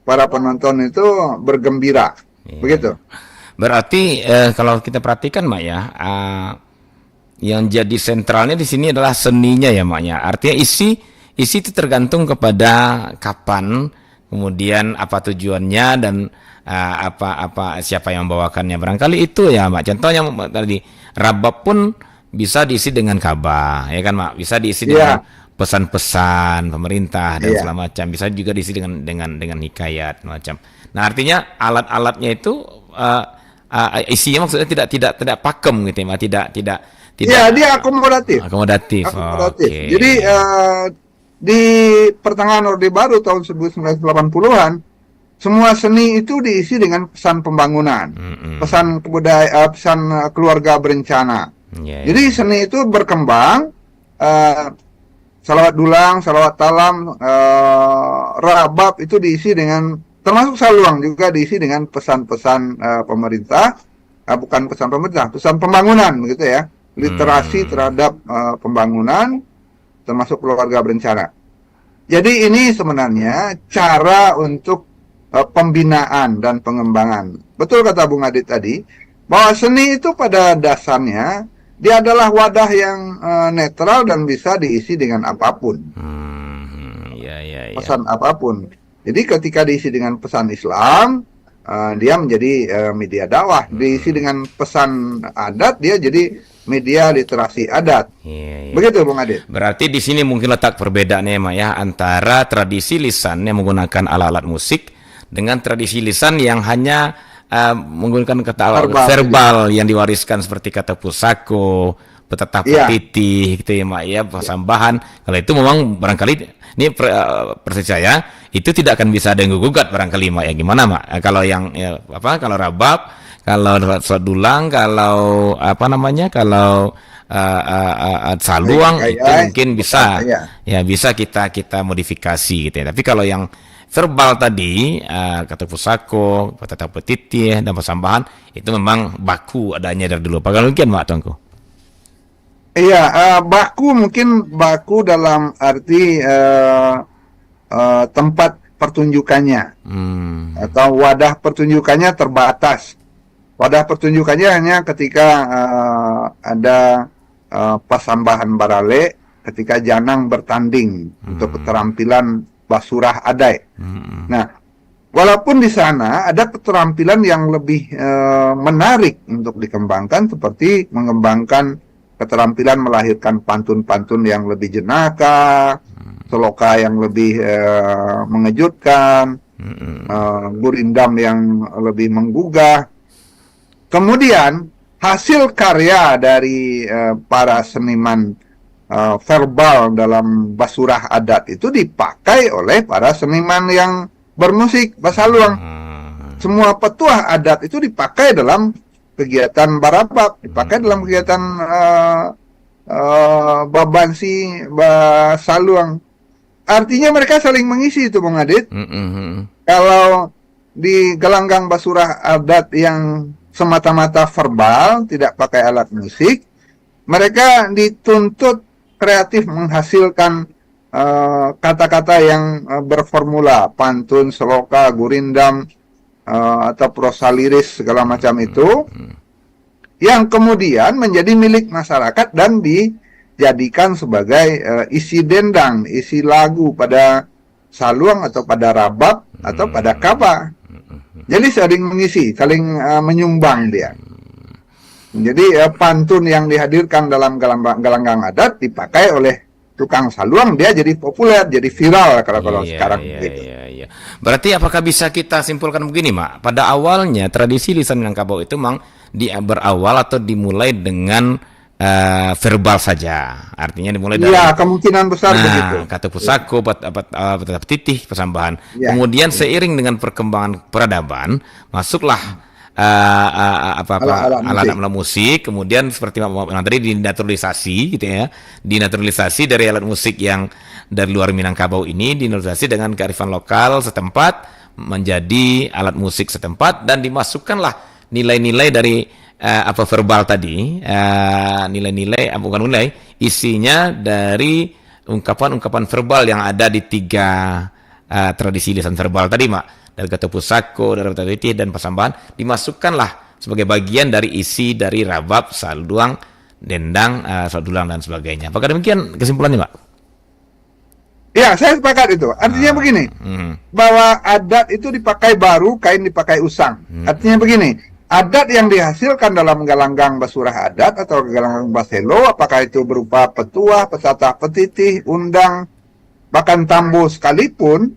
para penonton itu bergembira. Begitu. Berarti kalau kita perhatikan Mak ya, yang jadi sentralnya di sini adalah seninya ya Mak ya. Artinya isi itu tergantung kepada kapan, kemudian apa tujuannya dan apa siapa yang membawakannya. Barangkali itu ya Mak. Contohnya tadi rabab pun bisa diisi dengan kabar, ya kan Mak? Bisa diisi dengan pesan-pesan pemerintah dan segala macam. Bisa juga diisi dengan hikayat macam. Nah, artinya alat-alatnya itu isinya maksudnya tidak pakem gitu ya, tidak. Ya, dia akomodatif. Akomodatif. Okay. Jadi di pertengahan Orde Baru tahun 1980-an, semua seni itu diisi dengan pesan pembangunan, pesan kebudayaan, pesan keluarga berencana. Jadi seni itu berkembang, salawat dulang, salawat salam, rabab itu diisi dengan, termasuk saluang juga diisi dengan pesan-pesan pemerintah, bukan pesan pemerintah, pesan pembangunan begitu ya, literasi terhadap pembangunan, termasuk keluarga berencana. Jadi ini sebenarnya cara untuk pembinaan dan pengembangan. Betul kata Bung Adit tadi, bahwa seni itu pada dasarnya dia adalah wadah yang netral dan bisa diisi dengan apapun. Pesan apapun. Jadi ketika diisi dengan pesan Islam, dia menjadi media dakwah. Diisi dengan pesan adat, dia jadi media literasi adat. Begitu Bung Adit. Berarti di sini mungkin letak perbedaannya Mak ya, antara tradisi lisan yang menggunakan alat-alat musik dengan tradisi lisan yang hanya menggunakan kata verbal yang diwariskan seperti kata pusako, petata Iya. petitih gitu ya Mak ya, pasambahan. Kalau itu memang barangkali ini persepsi saya itu tidak akan bisa ada yang gugat barangkali Mak ya. Gimana Mak? Kalau yang ya, kalau rabab, kalau salat dulang, kalau kalau saluang itu mungkin bisa ya bisa kita modifikasi gitu ya. Tapi kalau yang verbal tadi kata pusako, petata petitih dan pasambahan itu memang baku adanya dari dulu. Apakah mungkin Mak Tuanku? Iya, baku mungkin baku dalam arti tempat pertunjukannya atau wadah pertunjukannya terbatas. Wadah pertunjukannya hanya ketika ada pasambahan barale, ketika janang bertanding untuk keterampilan basurah adai. Nah, walaupun di sana ada keterampilan yang lebih menarik untuk dikembangkan, seperti mengembangkan keterampilan melahirkan pantun-pantun yang lebih jenaka, seloka yang lebih mengejutkan, gurindam yang lebih menggugah. Kemudian hasil karya dari para seniman verbal dalam basurah adat itu dipakai oleh para seniman yang bermusik basaluang. Semua petuah adat itu dipakai dalam kegiatan barabab, dipakai dalam kegiatan babansi, basaluang. Artinya mereka saling mengisi itu Bung Adit. Kalau di gelanggang basurah adat yang semata-mata verbal, tidak pakai alat musik, mereka dituntut kreatif menghasilkan kata-kata yang berformula, pantun, seloka, gurindam, atau prosa liris segala macam itu, yang kemudian menjadi milik masyarakat dan dijadikan sebagai isi dendang, isi lagu pada saluang atau pada rabab atau pada kaba. Jadi saling mengisi, saling menyumbang dia. Jadi pantun yang dihadirkan dalam gelanggang adat dipakai oleh tukang saluang, dia jadi populer, jadi viral kalau sekarang gitu. Iya. Berarti apakah bisa kita simpulkan begini, Mak? Pada awalnya tradisi lisan Minangkabau itu memang berawal atau dimulai dengan verbal saja. Artinya dimulai dari kemungkinan besar begitu. Kata pusako, petata petitih, pasambahan. Kemudian seiring dengan perkembangan peradaban, masuklah alat musik. Kemudian seperti tadi dinaturalisasi gitu ya. Dinaturalisasi dari alat musik yang dari luar Minangkabau ini dinaturalisasi dengan kearifan lokal setempat menjadi alat musik setempat, dan dimasukkanlah nilai-nilai dari verbal tadi, nilai-nilai bukan nilai, isinya dari ungkapan-ungkapan verbal yang ada di 3 tradisi lisan verbal tadi, Mak. Dari kata pusako, dari kata titih dan pasambahan dimasukkanlah sebagai bagian dari isi dari rabab, saluang, dendang, sadulang dan sebagainya. Apakah demikian kesimpulannya, Mak? Ya, saya sepakat itu. Artinya begini, bahwa adat itu dipakai baru, kain dipakai usang. Artinya begini, adat yang dihasilkan dalam gelanggang basurah adat atau gelanggang baselo, apakah itu berupa petuah, petata petitih, undang, bahkan tambo sekalipun,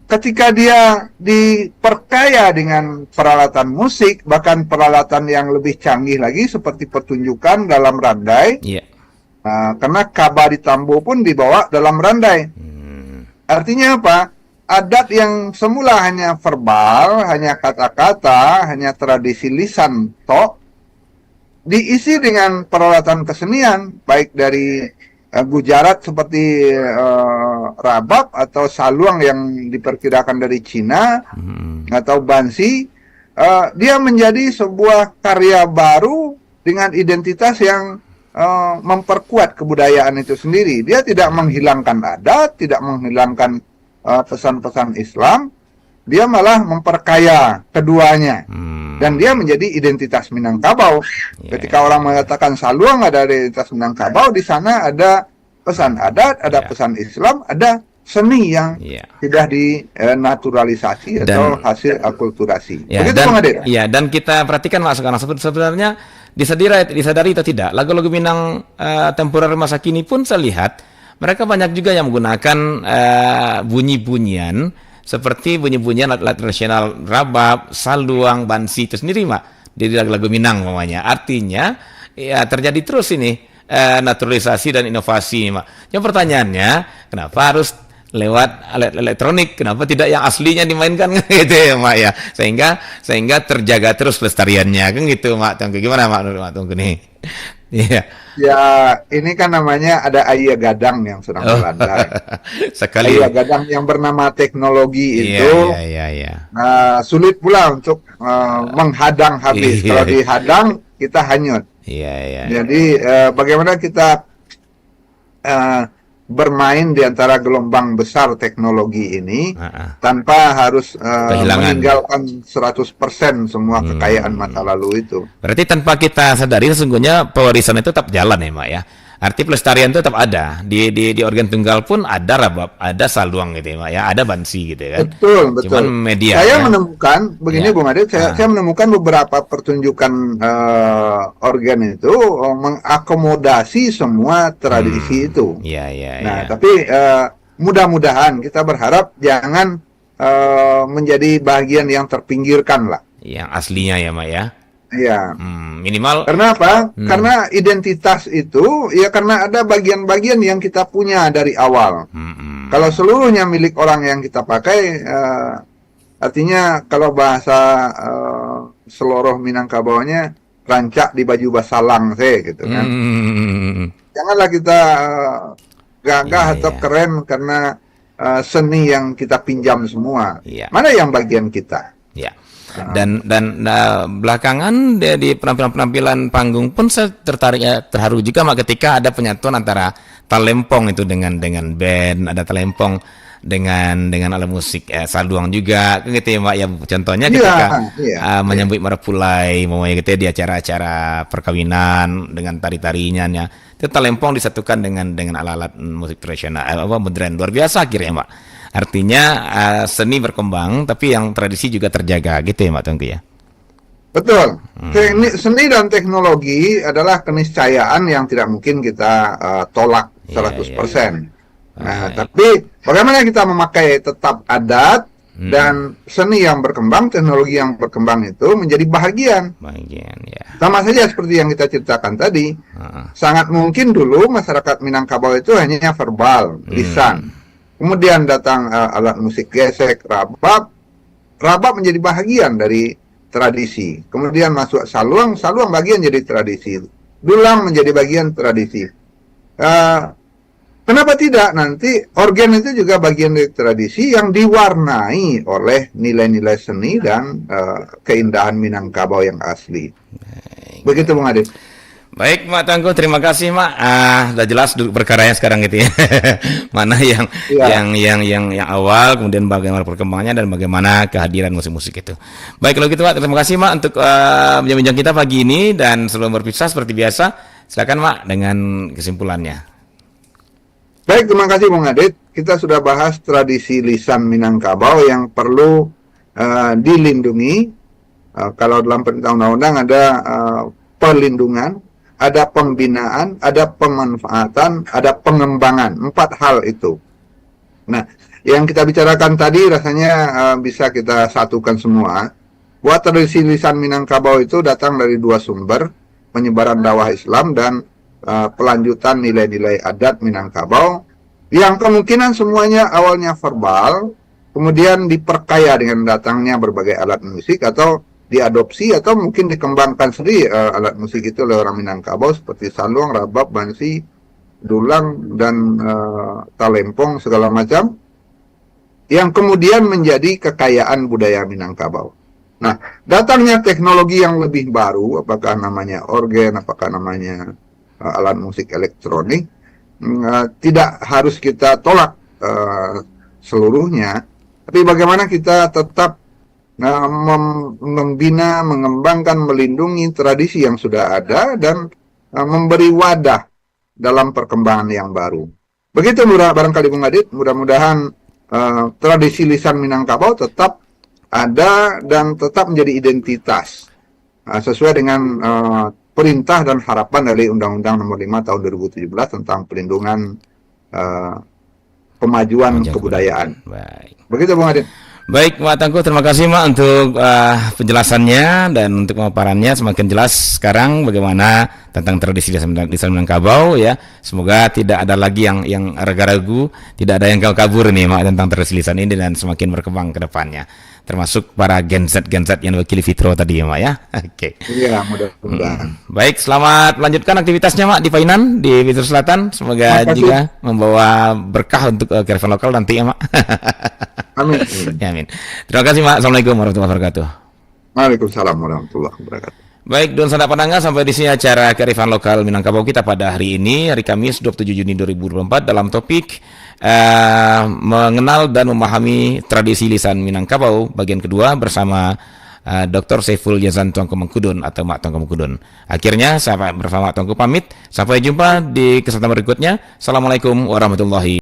ketika dia diperkaya dengan peralatan musik, bahkan peralatan yang lebih canggih lagi seperti pertunjukan dalam randai, karena kaba di tambo pun dibawa dalam randai. Artinya apa? Adat yang semula hanya verbal, hanya kata-kata, hanya tradisi lisan tok, diisi dengan peralatan kesenian, baik dari Gujarat seperti rabab atau saluang yang diperkirakan dari Cina, atau bansi. Dia menjadi sebuah karya baru dengan identitas yang memperkuat kebudayaan itu sendiri. Dia tidak menghilangkan adat, tidak menghilangkan pesan-pesan Islam, dia malah memperkaya keduanya, dan dia menjadi identitas Minangkabau. Ketika orang mengatakan saluang ada identitas Minangkabau, di sana ada pesan adat, ada pesan Islam, ada seni yang sudah dinaturalisasi atau hasil akulturasi. Begitu, Bang Adit? Iya, dan kita perhatikan Mas, sekarang sebenarnya disadari atau tidak, lagu-lagu Minang temporer masa kini pun saya lihat mereka banyak juga yang menggunakan bunyi-bunyian seperti bunyi-bunyian alat tradisional rabab, saluang, bansi itu sendiri, Mak, dari lagu-lagu Minang namanya. Artinya ya terjadi terus ini naturalisasi dan inovasi, Mak. Yang pertanyaannya, kenapa harus lewat alat elektronik? Kenapa tidak yang aslinya dimainkan gitu ya, Mak ya? Sehingga terjaga terus pelestariannya kan gitu, Mak Tunggu. Gimana Mak Tunggu nih? Iya. Ya, ini kan namanya ada Ayah Gadang yang sedang berlandai. Sekali. Ayah Gadang yang bernama teknologi itu Iya. Sulit pula untuk menghadang habis. Iya. Kalau dihadang, kita hanyut. Iya. Jadi bagaimana kita bermain di antara gelombang besar teknologi ini tanpa harus meninggalkan 100% semua kekayaan masa lalu itu. Berarti tanpa kita sadari sesungguhnya pewarisan itu tetap jalan ya, Mak ya. Arti pelestarian itu tetap ada. Di organ tunggal pun ada rabab, ada saluang gitu ya, Mak ya, ada bansi gitu kan. Betul. Cuman media. Saya menemukan begini, Bung Adit, saya menemukan beberapa pertunjukan organ itu mengakomodasi semua tradisi itu. Iya. Nah, tapi mudah-mudahan kita berharap jangan menjadi bagian yang terpinggirkan lah. Yang aslinya ya, Mak ya. Iya. Minimal. Karena apa? Karena identitas itu ya karena ada bagian-bagian yang kita punya dari awal. Kalau seluruhnya milik orang yang kita pakai, artinya kalau bahasa seluruh Minangkabaunya rancak di baju basalang gitu kan. Janganlah kita gagah atau keren karena seni yang kita pinjam semua. Mana yang bagian kita? Ya. Dan belakangan di penampilan panggung pun saya terharu juga, Mak, ketika ada penyatuan antara talempong itu dengan band, ada talempong dengan alat musik saluang juga gitu ya, Mak ya. Contohnya ketika menyambut Marapulai gitu ya, di acara-acara perkawinan dengan tari-tarinya ya. Itu talempong disatukan dengan alat-alat musik tradisional modern, luar biasa akhirnya, Mak. Artinya seni berkembang, tapi yang tradisi juga terjaga, gitu ya, Mak Tunggu ya? Betul. Seni dan teknologi adalah keniscayaan yang tidak mungkin kita tolak 100%. Nah, tapi bagaimana kita memakai tetap adat dan seni yang berkembang, teknologi yang berkembang itu menjadi bagian. Sama saja seperti yang kita ceritakan tadi. Sangat mungkin dulu masyarakat Minangkabau itu hanya verbal, lisan. Kemudian datang alat musik gesek, rabab menjadi bagian dari tradisi. Kemudian masuk saluang bagian jadi tradisi. Dulang menjadi bagian tradisi. Kenapa tidak nanti organ itu juga bagian dari tradisi yang diwarnai oleh nilai-nilai seni dan keindahan Minangkabau yang asli. Begitu, Bung Adit. Baik, Mak Tangguh, terima kasih, Mak. Sudah jelas duduk perkaranya sekarang gitu ya. Mana yang awal, kemudian bagaimana perkembangannya dan bagaimana kehadiran musik-musik itu. Baik, kalau gitu, Mak, terima kasih, Mak, untuk bincang kita pagi ini, dan sebelum berpisah seperti biasa, silakan, Mak, dengan kesimpulannya. Baik, terima kasih, Bung Adit. Kita sudah bahas tradisi lisan Minangkabau yang perlu dilindungi. Kalau dalam perintah undang-undang ada perlindungan, ada pembinaan, ada pemanfaatan, ada pengembangan. 4 hal itu. Nah, yang kita bicarakan tadi rasanya bisa kita satukan semua. Bahwa tradisi lisan Minangkabau itu datang dari 2 sumber, penyebaran dakwah Islam dan pelanjutan nilai-nilai adat Minangkabau, yang kemungkinan semuanya awalnya verbal, kemudian diperkaya dengan datangnya berbagai alat musik atau diadopsi atau mungkin dikembangkan sendiri alat musik itu oleh orang Minangkabau seperti saluang, rabab, bansi, dulang, dan talempong segala macam yang kemudian menjadi kekayaan budaya Minangkabau. Nah, datangnya teknologi yang lebih baru, apakah namanya organ, apakah namanya alat musik elektronik, tidak harus kita tolak seluruhnya, tapi bagaimana kita tetap membina, mengembangkan, melindungi tradisi yang sudah ada dan memberi wadah dalam perkembangan yang baru. Begitu barangkali, Bung Adit, mudah-mudahan tradisi lisan Minangkabau tetap ada dan tetap menjadi identitas sesuai dengan perintah dan harapan dari Undang-Undang Nomor 5 Tahun 2017 tentang pelindungan kemajuan kebudayaan. Baik. Begitu, Bung Adit. Baik, Mak Tangguh, terima kasih Mak untuk penjelasannya dan untuk pemaparannya semakin jelas sekarang bagaimana tentang tradisi lisan Minangkabau ya. Semoga tidak ada lagi yang ragu-ragu, tidak ada yang kabur nih Mak tentang tradisi lisan ini dan semakin berkembang ke depannya. Termasuk para Gen Z yang wakili Fitro tadi ya Mak ya. Oke. Iya, mudah-mudahan. Baik, selamat melanjutkan aktivitasnya Mak di Painan di Fitro Selatan. Semoga Terima kasih. juga membawa berkah untuk kearifan lokal nanti ya Mak. Amin. Ya, amin. Terima kasih Mak. Assalamualaikum warahmatullahi wabarakatuh. Waalaikumsalam warahmatullahi wabarakatuh. Baik, Don Sanak Pendengar, sampai di sini acara kearifan lokal Minangkabau kita pada hari ini, hari Kamis 27 Juni 2024 dalam topik mengenal dan memahami tradisi lisan Minangkabau bagian kedua bersama Dr. Saiful Yazan Tuanku Mengkudun atau Mak Tuanku Mengkudun. Akhirnya saya bersama Mak Tuanku pamit. Sampai jumpa di kesempatan berikutnya. Assalamualaikum warahmatullahi